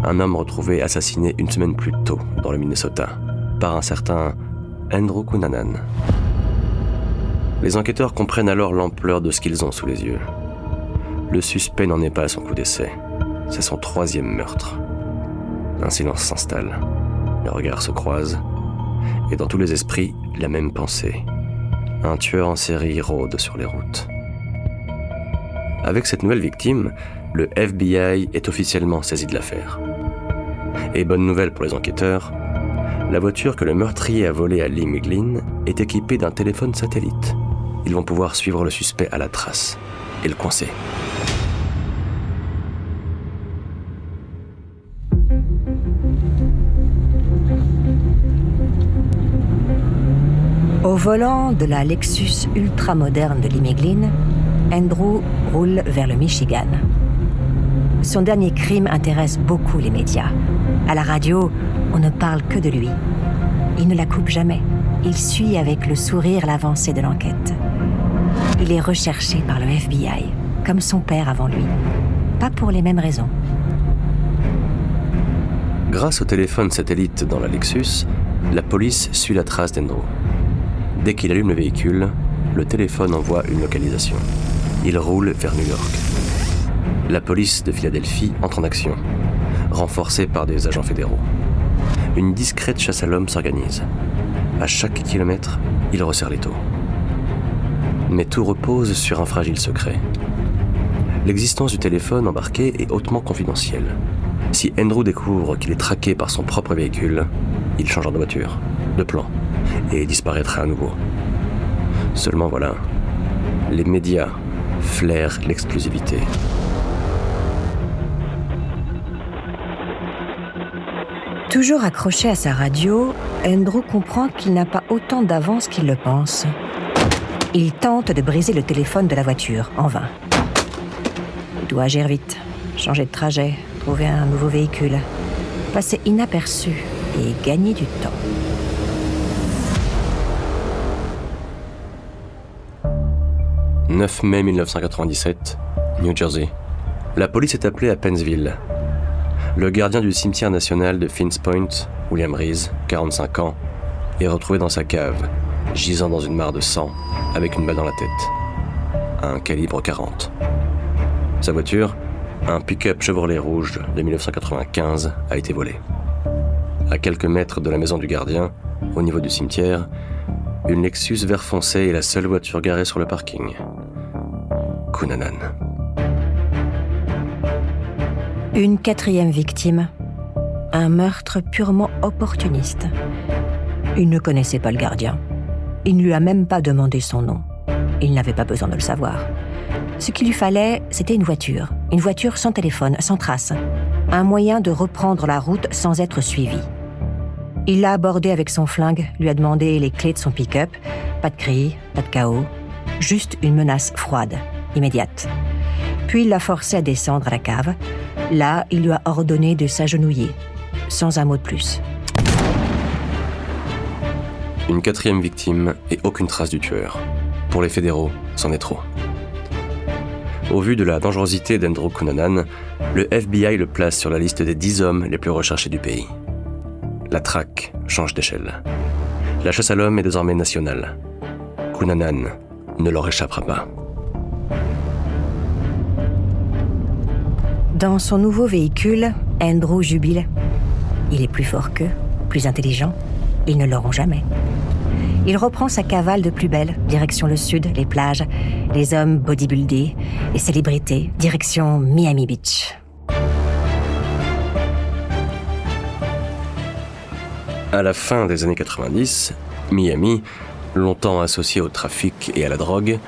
un homme retrouvé assassiné une semaine plus tôt dans le Minnesota, par un certain Andrew Cunanan. Les enquêteurs comprennent alors l'ampleur de ce qu'ils ont sous les yeux. Le suspect n'en est pas à son coup d'essai. C'est son 3e meurtre. Un silence s'installe. Les regards se croisent. Et dans tous les esprits, la même pensée. Un tueur en série rôde sur les routes. Avec cette nouvelle victime, le FBI est officiellement saisi de l'affaire. Et bonne nouvelle pour les enquêteurs, la voiture que le meurtrier a volée à Lee Miglin est équipée d'un téléphone satellite. Ils vont pouvoir suivre le suspect à la trace et le coincer. Au volant de la Lexus ultra-moderne de Lee Miglin, Andrew roule vers le Michigan. Son dernier crime intéresse beaucoup les médias. À la radio, on ne parle que de lui. Il ne la coupe jamais. Il suit avec le sourire l'avancée de l'enquête. Il est recherché par le FBI, comme son père avant lui. Pas pour les mêmes raisons. Grâce au téléphone satellite dans la Lexus, la police suit la trace d'Andrew. Dès qu'il allume le véhicule, le téléphone envoie une localisation. Il roule vers New York. La police de Philadelphie entre en action, renforcée par des agents fédéraux. Une discrète chasse à l'homme s'organise. À chaque kilomètre, il resserre les taux. Mais tout repose sur un fragile secret. L'existence du téléphone embarqué est hautement confidentielle. Si Andrew découvre qu'il est traqué par son propre véhicule, il changera de voiture, de plan, et disparaîtra à nouveau. Seulement voilà, les médias flairent l'exclusivité. Toujours accroché à sa radio, Andrew comprend qu'il n'a pas autant d'avance qu'il le pense. Il tente de briser le téléphone de la voiture, en vain. Il doit agir vite, changer de trajet, trouver un nouveau véhicule, passer inaperçu et gagner du temps. « 9 mai 1997, New Jersey. La police est appelée à Pennsville. Le gardien du cimetière national de Finns Point, William Reese, 45 ans, est retrouvé dans sa cave, gisant dans une mare de sang, avec une balle dans la tête. Un calibre 40. Sa voiture, un pick-up Chevrolet rouge de 1995, a été volée. À quelques mètres de la maison du gardien, au niveau du cimetière, une Lexus vert foncé est la seule voiture garée sur le parking. Cunanan. Une 4e victime. Un meurtre purement opportuniste. Il ne connaissait pas le gardien. Il ne lui a même pas demandé son nom. Il n'avait pas besoin de le savoir. Ce qu'il lui fallait, c'était une voiture. Une voiture sans téléphone, sans trace. Un moyen de reprendre la route sans être suivi. Il l'a abordé avec son flingue, lui a demandé les clés de son pick-up. Pas de cris, pas de chaos. Juste une menace froide, immédiate. Puis il l'a forcé à descendre à la cave. Là, il lui a ordonné de s'agenouiller, sans un mot de plus. Une 4e victime et aucune trace du tueur. Pour les fédéraux, c'en est trop. Au vu de la dangerosité d'Andrew Cunanan, le FBI le place sur la liste des 10 hommes les plus recherchés du pays. La traque change d'échelle. La chasse à l'homme est désormais nationale. Cunanan ne leur échappera pas. Dans son nouveau véhicule, Andrew jubile. Il est plus fort qu'eux, plus intelligent. Ils ne l'auront jamais. Il reprend sa cavale de plus belle, direction le sud, les plages, les hommes bodybuildés, les célébrités, direction Miami Beach. À la fin des années 90, Miami, longtemps associée au trafic et à la drogue,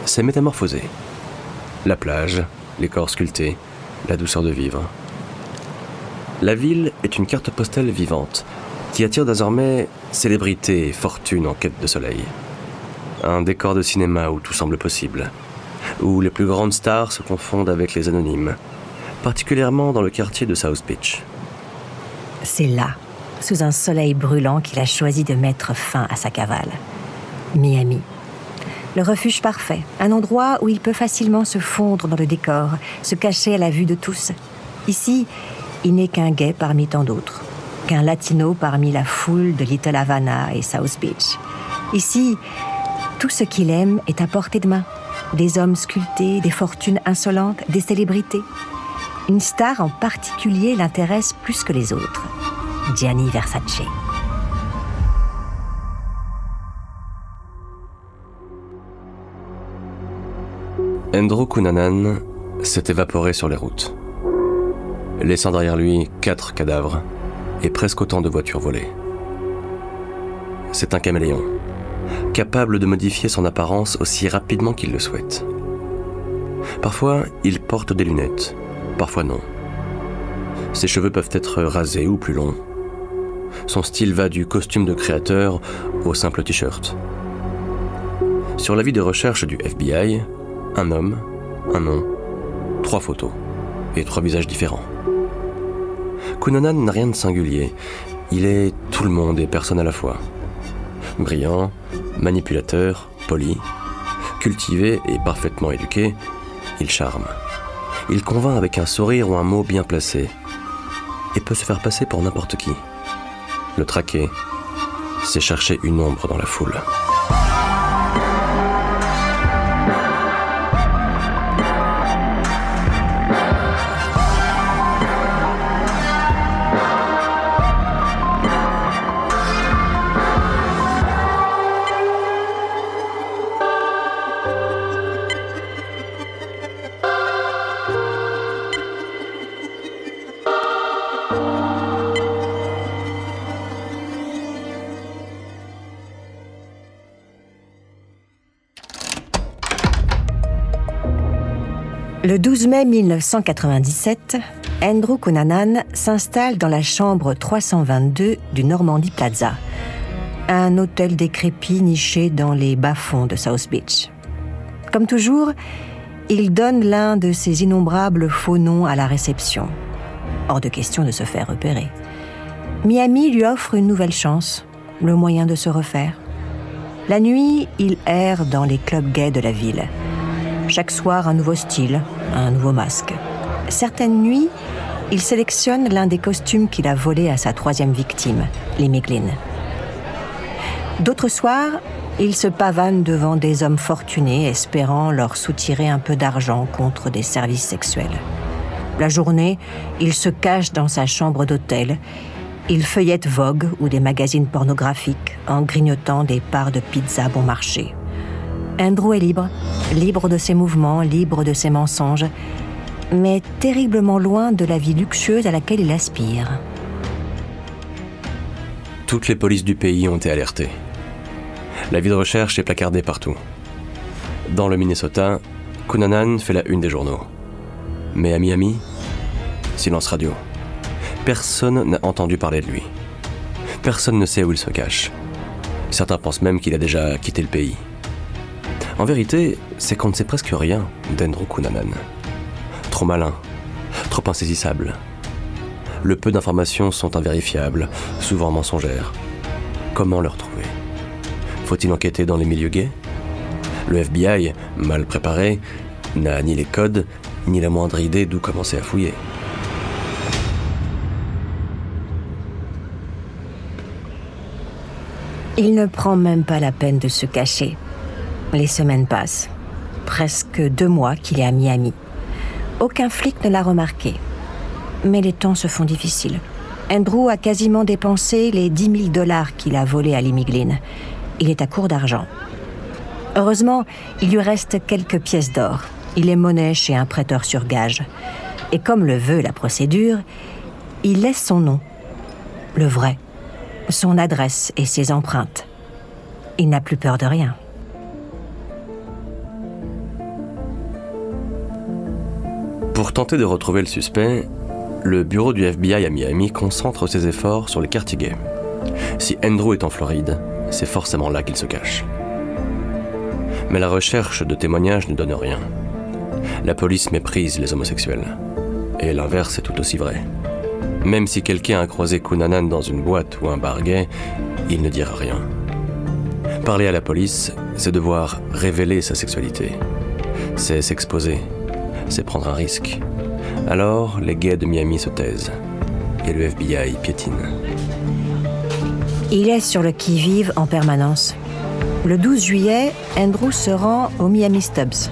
s'est métamorphosée. La plage, les corps sculptés, la douceur de vivre. La ville est une carte postale vivante qui attire désormais célébrités et fortunes en quête de soleil. Un décor de cinéma où tout semble possible, où les plus grandes stars se confondent avec les anonymes, particulièrement dans le quartier de South Beach. C'est là, sous un soleil brûlant, qu'il a choisi de mettre fin à sa cavale. Miami. Le refuge parfait, un endroit où il peut facilement se fondre dans le décor, se cacher à la vue de tous. Ici, il n'est qu'un gay parmi tant d'autres, qu'un latino parmi la foule de Little Havana et South Beach. Ici, tout ce qu'il aime est à portée de main. Des hommes sculptés, des fortunes insolentes, des célébrités. Une star en particulier l'intéresse plus que les autres. Gianni Versace. Andrew Cunanan s'est évaporé sur les routes, laissant derrière lui 4 cadavres et presque autant de voitures volées. C'est un caméléon, capable de modifier son apparence aussi rapidement qu'il le souhaite. Parfois, il porte des lunettes, parfois non. Ses cheveux peuvent être rasés ou plus longs. Son style va du costume de créateur au simple t-shirt. Sur l'avis de recherche du FBI, un homme, un nom, 3 photos et 3 visages différents. Cunanan n'a rien de singulier. Il est tout le monde et personne à la fois. Brillant, manipulateur, poli, cultivé et parfaitement éduqué, il charme. Il convainc avec un sourire ou un mot bien placé et peut se faire passer pour n'importe qui. Le traquer, c'est chercher une ombre dans la foule. Le 12 mai 1997, Andrew Cunanan s'installe dans la chambre 322 du Normandy Plaza, un hôtel décrépit niché dans les bas-fonds de South Beach. Comme toujours, il donne l'un de ses innombrables faux noms à la réception. Hors de question de se faire repérer. Miami lui offre une nouvelle chance, le moyen de se refaire. La nuit, il erre dans les clubs gays de la ville. Chaque soir, un nouveau style, un nouveau masque. Certaines nuits, il sélectionne l'un des costumes qu'il a volé à sa 3e victime, les Meglin. D'autres soirs, il se pavane devant des hommes fortunés, espérant leur soutirer un peu d'argent contre des services sexuels. La journée, il se cache dans sa chambre d'hôtel. Il feuillette Vogue ou des magazines pornographiques en grignotant des parts de pizza bon marché. Andrew est libre, libre de ses mouvements, libre de ses mensonges, mais terriblement loin de la vie luxueuse à laquelle il aspire. Toutes les polices du pays ont été alertées. L'avis de recherche est placardé partout. Dans le Minnesota, Cunanan fait la une des journaux. Mais à Miami, silence radio. Personne n'a entendu parler de lui. Personne ne sait où il se cache. Certains pensent même qu'il a déjà quitté le pays. En vérité, c'est qu'on ne sait presque rien d'Andrew Cunanan. Trop malin, trop insaisissable. Le peu d'informations sont invérifiables, souvent mensongères. Comment le retrouver ? Faut-il enquêter dans les milieux gays? Le FBI, mal préparé, n'a ni les codes, ni la moindre idée d'où commencer à fouiller. Il ne prend même pas la peine de se cacher. Les semaines passent. Presque 2 mois qu'il est à Miami. Aucun flic ne l'a remarqué. Mais les temps se font difficiles. Andrew a quasiment dépensé les $10,000 qu'il a volés à Lee Miglin. Il est à court d'argent. Heureusement, il lui reste quelques pièces d'or. Il est monnaie chez un prêteur sur gage. Et comme le veut la procédure, il laisse son nom, le vrai, son adresse et ses empreintes. Il n'a plus peur de rien. Pour tenter de retrouver le suspect, le bureau du FBI à Miami concentre ses efforts sur les quartiers gays. Si Andrew est en Floride, c'est forcément là qu'il se cache. Mais la recherche de témoignages ne donne rien. La police méprise les homosexuels. Et l'inverse est tout aussi vrai. Même si quelqu'un a croisé Cunanan dans une boîte ou un bar gay, il ne dira rien. Parler à la police, c'est devoir révéler sa sexualité. C'est s'exposer. C'est prendre un risque. Alors, les gays de Miami se taisent. Et le FBI piétine. Il est sur le qui-vive en permanence. Le 12 juillet, Andrew se rend au Miami Stubbs,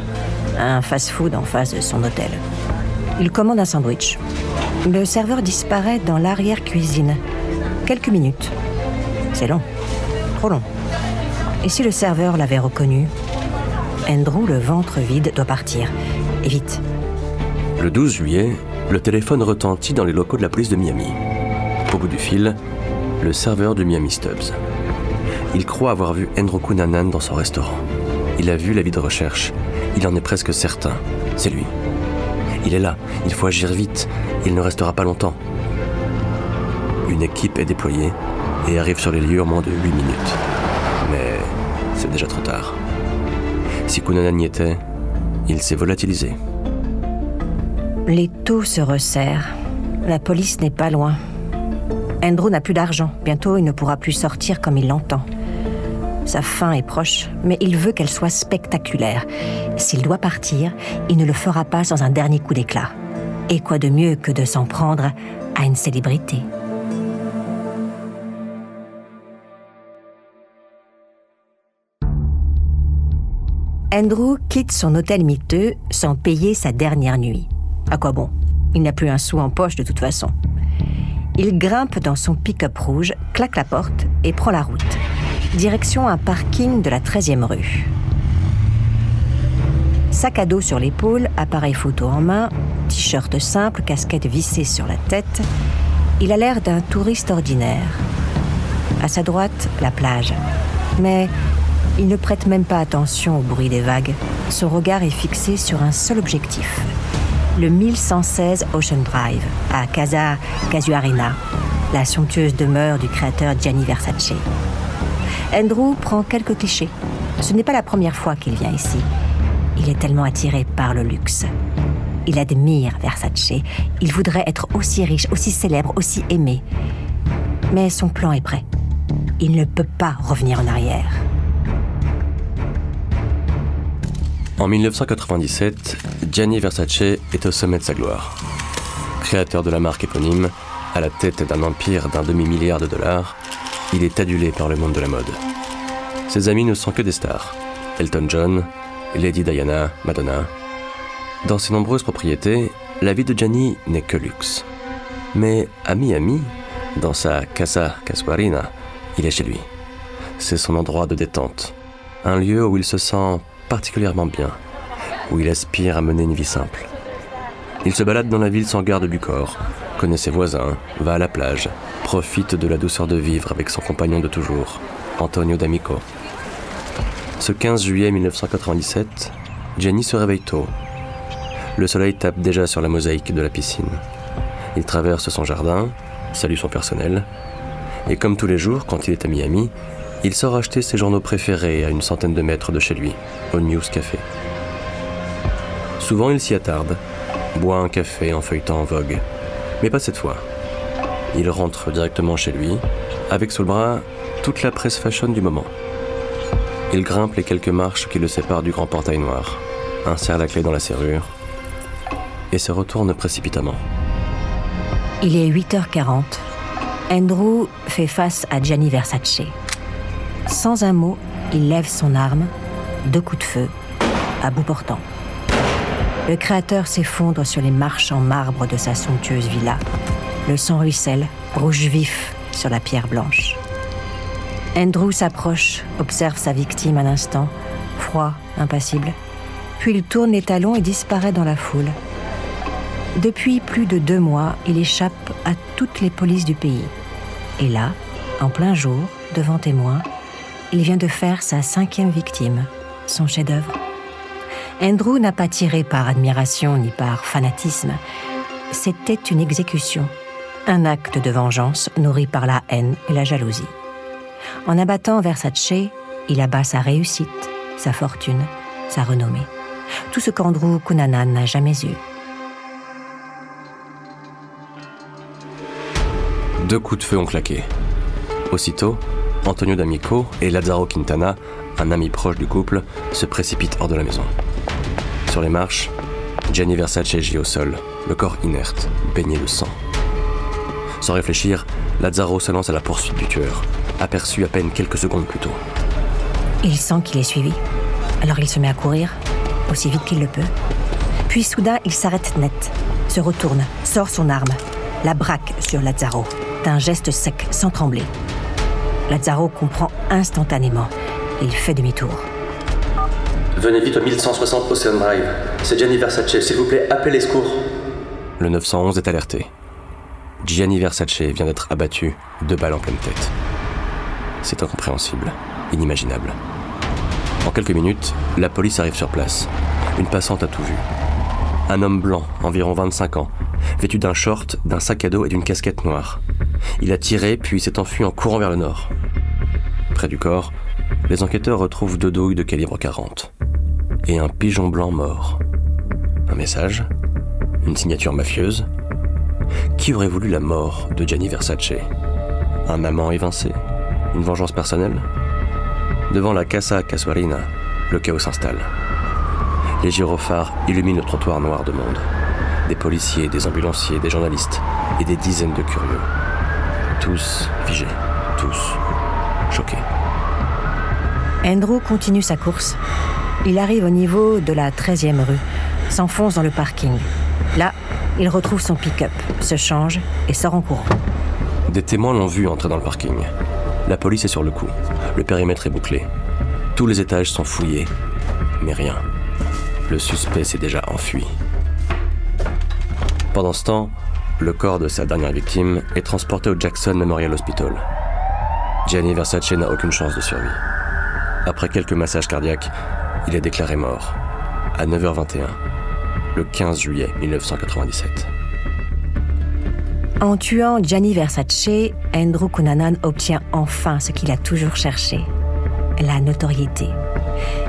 un fast-food en face de son hôtel. Il commande un sandwich. Le serveur disparaît dans l'arrière-cuisine. Quelques minutes. C'est long. Trop long. Et si le serveur l'avait reconnu? Andrew, le ventre vide, doit partir. Et vite. Le 12 juillet, le téléphone retentit dans les locaux de la police de Miami. Au bout du fil, le serveur du Miami Stubbs. Il croit avoir vu Andrew Cunanan dans son restaurant. Il a vu l'avis de recherche. Il en est presque certain. C'est lui. Il est là. Il faut agir vite. Il ne restera pas longtemps. Une équipe est déployée et arrive sur les lieux en moins de 8 minutes. Mais c'est déjà trop tard. Si Cunanan y était, il s'est volatilisé. Les taux se resserrent. La police n'est pas loin. Andrew n'a plus d'argent. Bientôt, il ne pourra plus sortir comme il l'entend. Sa fin est proche, mais il veut qu'elle soit spectaculaire. S'il doit partir, il ne le fera pas sans un dernier coup d'éclat. Et quoi de mieux que de s'en prendre à une célébrité? Andrew quitte son hôtel miteux sans payer sa dernière nuit. À quoi bon? Il n'a plus un sou en poche de toute façon. Il grimpe dans son pick-up rouge, claque la porte et prend la route. Direction un parking de la 13e rue. Sac à dos sur l'épaule, appareil photo en main, t-shirt simple, casquette vissée sur la tête. Il a l'air d'un touriste ordinaire. À sa droite, la plage. Mais il ne prête même pas attention au bruit des vagues. Son regard est fixé sur un seul objectif. Le 1116 Ocean Drive, à Casa Casuarina, la somptueuse demeure du créateur Gianni Versace. Andrew prend quelques clichés. Ce n'est pas la première fois qu'il vient ici. Il est tellement attiré par le luxe. Il admire Versace. Il voudrait être aussi riche, aussi célèbre, aussi aimé. Mais son plan est prêt. Il ne peut pas revenir en arrière. En 1997, Gianni Versace est au sommet de sa gloire. Créateur de la marque éponyme, à la tête d'un empire d'1 demi-milliard de dollars, il est adulé par le monde de la mode. Ses amis ne sont que des stars. Elton John, Lady Diana, Madonna. Dans ses nombreuses propriétés, la vie de Gianni n'est que luxe. Mais à Miami, dans sa Casa Casuarina, il est chez lui. C'est son endroit de détente. Un lieu où il se sent particulièrement bien, où il aspire à mener une vie simple. Il se balade dans la ville sans garde du corps, connaît ses voisins, va à la plage, profite de la douceur de vivre avec son compagnon de toujours, Antonio D'Amico. Ce 15 juillet 1997, Gianni se réveille tôt. Le soleil tape déjà sur la mosaïque de la piscine. Il traverse son jardin, salue son personnel, et comme tous les jours, quand il est à Miami, il sort acheter ses journaux préférés à une centaine de mètres de chez lui, au News Café. Souvent, il s'y attarde, boit un café en feuilletant en Vogue. Mais pas cette fois. Il rentre directement chez lui, avec sous le bras toute la presse fashion du moment. Il grimpe les quelques marches qui le séparent du grand portail noir, insère la clé dans la serrure et se retourne précipitamment. Il est 8h40. Andrew fait face à Gianni Versace. Sans un mot, il lève son arme, 2 coups de feu, à bout portant. Le créateur s'effondre sur les marches en marbre de sa somptueuse villa. Le sang ruisselle, rouge vif sur la pierre blanche. Andrew s'approche, observe sa victime un instant, froid, impassible. Puis il tourne les talons et disparaît dans la foule. Depuis plus de 2 mois, il échappe à toutes les polices du pays. Et là, en plein jour, devant témoins, il vient de faire sa 5e victime, son chef-d'œuvre. Andrew n'a pas tiré par admiration ni par fanatisme. C'était une exécution, un acte de vengeance nourri par la haine et la jalousie. En abattant Versace, il abat sa réussite, sa fortune, sa renommée. Tout ce qu'Andrew Cunanan n'a jamais eu. 2 coups de feu ont claqué. Aussitôt, Antonio D'Amico et Lazzaro Quintana, un ami proche du couple, se précipitent hors de la maison. Sur les marches, Gianni Versace gît au sol, le corps inerte, baigné de sang. Sans réfléchir, Lazzaro se lance à la poursuite du tueur, aperçu à peine quelques secondes plus tôt. Il sent qu'il est suivi, alors il se met à courir, aussi vite qu'il le peut. Puis soudain, il s'arrête net, se retourne, sort son arme, la braque sur Lazzaro, d'un geste sec, sans trembler. Lazzaro comprend instantanément et il fait demi-tour. Venez vite au 1160 Ocean Drive. C'est Gianni Versace, s'il vous plaît, appelez les secours. Le 911 est alerté. Gianni Versace vient d'être abattu, 2 balles en pleine tête. C'est incompréhensible, inimaginable. En quelques minutes, la police arrive sur place. Une passante a tout vu. Un homme blanc, environ 25 ans, vêtu d'un short, d'un sac à dos et d'une casquette noire. Il a tiré, puis s'est enfui en courant vers le nord. Près du corps, les enquêteurs retrouvent 2 douilles de calibre 40 et un pigeon blanc mort. Un message, une signature mafieuse. Qui aurait voulu la mort de Gianni Versace? Un amant évincé? Une vengeance personnelle? Devant la Casa Casuarina, le chaos s'installe. Les gyrophares illuminent le trottoir noir de monde. Des policiers, des ambulanciers, des journalistes et des dizaines de curieux. Tous figés, tous choqués. Andrew continue sa course. Il arrive au niveau de la 13e rue, s'enfonce dans le parking. Là, il retrouve son pick-up, se change et sort en courant. Des témoins l'ont vu entrer dans le parking. La police est sur le coup. Le périmètre est bouclé. Tous les étages sont fouillés, mais rien. Le suspect s'est déjà enfui. Pendant ce temps, le corps de sa dernière victime est transporté au Jackson Memorial Hospital. Gianni Versace n'a aucune chance de survie. Après quelques massages cardiaques, il est déclaré mort, à 9h21, le 15 juillet 1997. En tuant Gianni Versace, Andrew Cunanan obtient enfin ce qu'il a toujours cherché, la notoriété.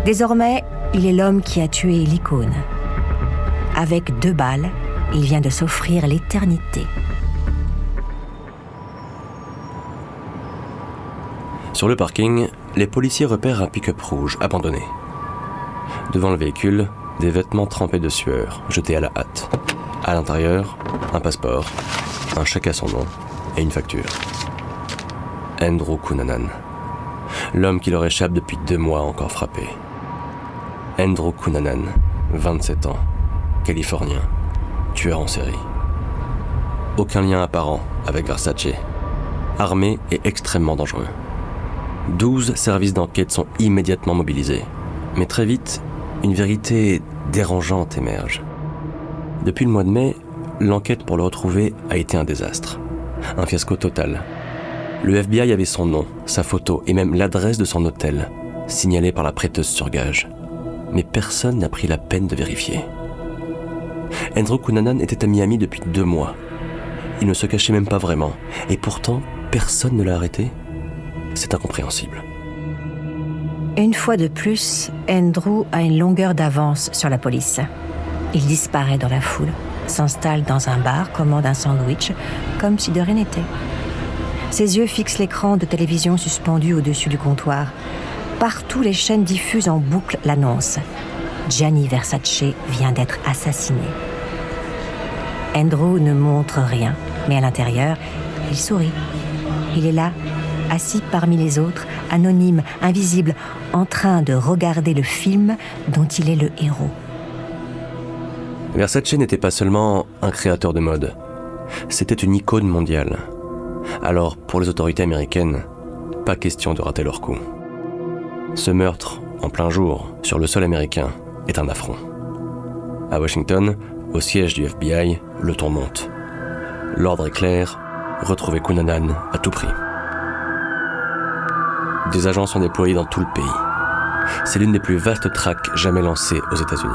Désormais, il est l'homme qui a tué l'icône. Avec 2 balles, il vient de s'offrir l'éternité. Sur le parking, les policiers repèrent un pick-up rouge abandonné. Devant le véhicule, des vêtements trempés de sueur, jetés à la hâte. À l'intérieur, un passeport, un chèque à son nom et une facture. Andrew Cunanan, l'homme qui leur échappe depuis 2 mois encore frappé. Andrew Cunanan, 27 ans, californien, tueur en série. Aucun lien apparent avec Versace, armé et extrêmement dangereux. 12 services d'enquête sont immédiatement mobilisés. Mais très vite, une vérité dérangeante émerge. Depuis le mois de mai, l'enquête pour le retrouver a été un désastre. Un fiasco total. Le FBI avait son nom, sa photo et même l'adresse de son hôtel, signalé par la prêteuse sur gage. Mais personne n'a pris la peine de vérifier. Andrew Cunanan était à Miami depuis 2 mois. Il ne se cachait même pas vraiment. Et pourtant, personne ne l'a arrêté. C'est incompréhensible. Une fois de plus, Andrew a une longueur d'avance sur la police. Il disparaît dans la foule, s'installe dans un bar, commande un sandwich, comme si de rien n'était. Ses yeux fixent l'écran de télévision suspendu au-dessus du comptoir. Partout, les chaînes diffusent en boucle l'annonce. Gianni Versace vient d'être assassiné. Andrew ne montre rien, mais à l'intérieur, il sourit. Il est là, assis parmi les autres, anonyme, invisible, en train de regarder le film dont il est le héros. Versace n'était pas seulement un créateur de mode, c'était une icône mondiale. Alors, pour les autorités américaines, pas question de rater leur coup. Ce meurtre, en plein jour, sur le sol américain, est un affront. À Washington, au siège du FBI, le ton monte. L'ordre est clair, retrouver Cunanan à tout prix. Des agents sont déployés dans tout le pays. C'est l'une des plus vastes traques jamais lancées aux États-Unis.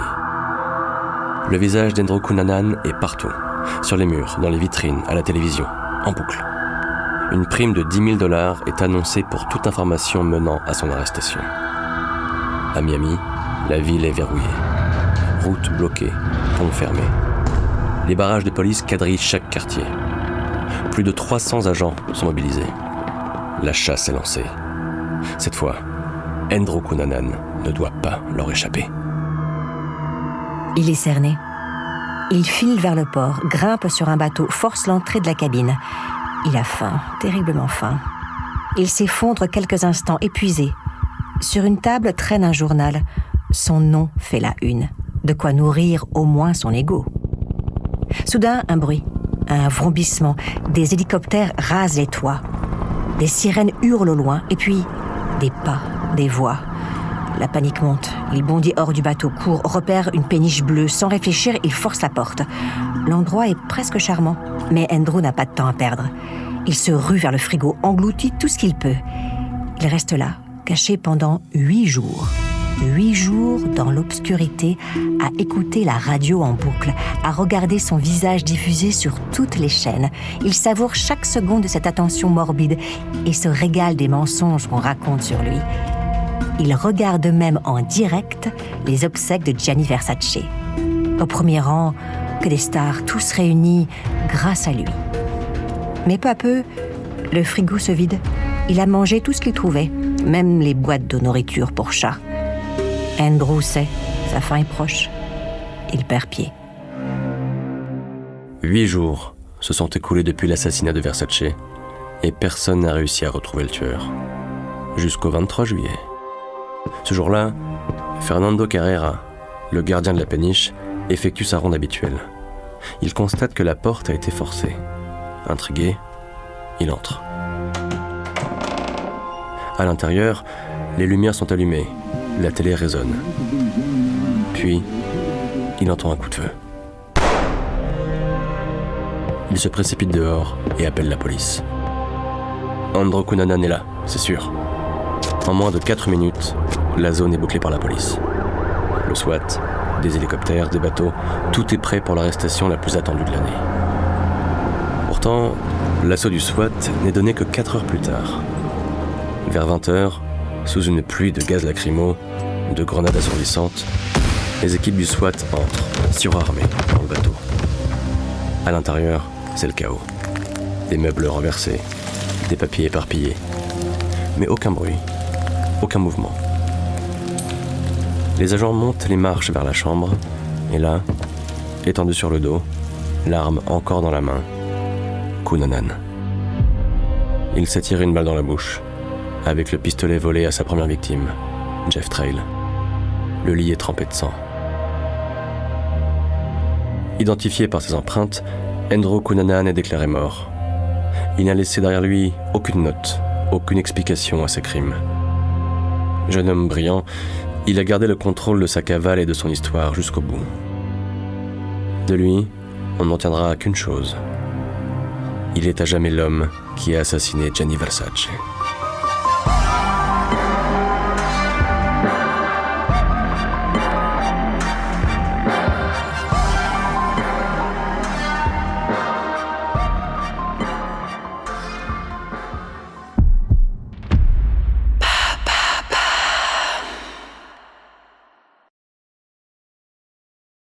Le visage d'Andrew Cunanan est partout, sur les murs, dans les vitrines, à la télévision, en boucle. Une prime de $10 000 est annoncée pour toute information menant à son arrestation. À Miami, la ville est verrouillée. Routes bloquées, ponts fermés. Les barrages de police quadrillent chaque quartier. Plus de 300 agents sont mobilisés. La chasse est lancée. Cette fois, Andrew Cunanan ne doit pas leur échapper. Il est cerné. Il file vers le port, grimpe sur un bateau, force l'entrée de la cabine. Il a faim, terriblement faim. Il s'effondre quelques instants, épuisé. Sur une table traîne un journal. Son nom fait la une. De quoi nourrir au moins son ego. Soudain, un bruit, un vrombissement. Des hélicoptères rasent les toits. Des sirènes hurlent au loin. Et puis, des pas, des voix. La panique monte. Il bondit hors du bateau, court, repère une péniche bleue. Sans réfléchir, il force la porte. L'endroit est presque charmant. Mais Andrew n'a pas de temps à perdre. Il se rue vers le frigo, engloutit tout ce qu'il peut. Il reste là, caché pendant 8 jours. 8 jours dans l'obscurité, à écouter la radio en boucle, à regarder son visage diffusé sur toutes les chaînes. Il savoure chaque seconde de cette attention morbide et se régale des mensonges qu'on raconte sur lui. Il regarde même en direct les obsèques de Gianni Versace. Au premier rang, que des stars, tous réunis grâce à lui. Mais peu à peu, le frigo se vide. Il a mangé tout ce qu'il trouvait, même les boîtes de nourriture pour chats. Andrew sait, sa fin est proche. Il perd pied. 8 jours se sont écoulés depuis l'assassinat de Versace et personne n'a réussi à retrouver le tueur. Jusqu'au 23 juillet. Ce jour-là, Fernando Carrera, le gardien de la péniche, effectue sa ronde habituelle. Il constate que la porte a été forcée. Intrigué, il entre. À l'intérieur, les lumières sont allumées, la télé résonne. Puis, il entend un coup de feu. Il se précipite dehors et appelle la police. Andrew Cunanan est là, c'est sûr. En moins de 4 minutes, la zone est bouclée par la police. Le SWAT, des hélicoptères, des bateaux, tout est prêt pour l'arrestation la plus attendue de l'année. Pourtant, l'assaut du SWAT n'est donné que 4 heures plus tard. Vers 20h, sous une pluie de gaz lacrymo, de grenades assourdissantes, les équipes du SWAT entrent, surarmées, dans le bateau. À l'intérieur, c'est le chaos. Des meubles renversés, des papiers éparpillés. Mais aucun bruit, aucun mouvement. Les agents montent les marches vers la chambre, et là, étendu sur le dos, l'arme encore dans la main, Cunanan. Il s'est tiré une balle dans la bouche, avec le pistolet volé à sa première victime, Jeff Trail. Le lit est trempé de sang. Identifié par ses empreintes, Andrew Cunanan est déclaré mort. Il n'a laissé derrière lui aucune note, aucune explication à ses crimes. Jeune homme brillant, il a gardé le contrôle de sa cavale et de son histoire jusqu'au bout. De lui, on n'en tiendra qu'une chose. Il est à jamais l'homme qui a assassiné Gianni Versace.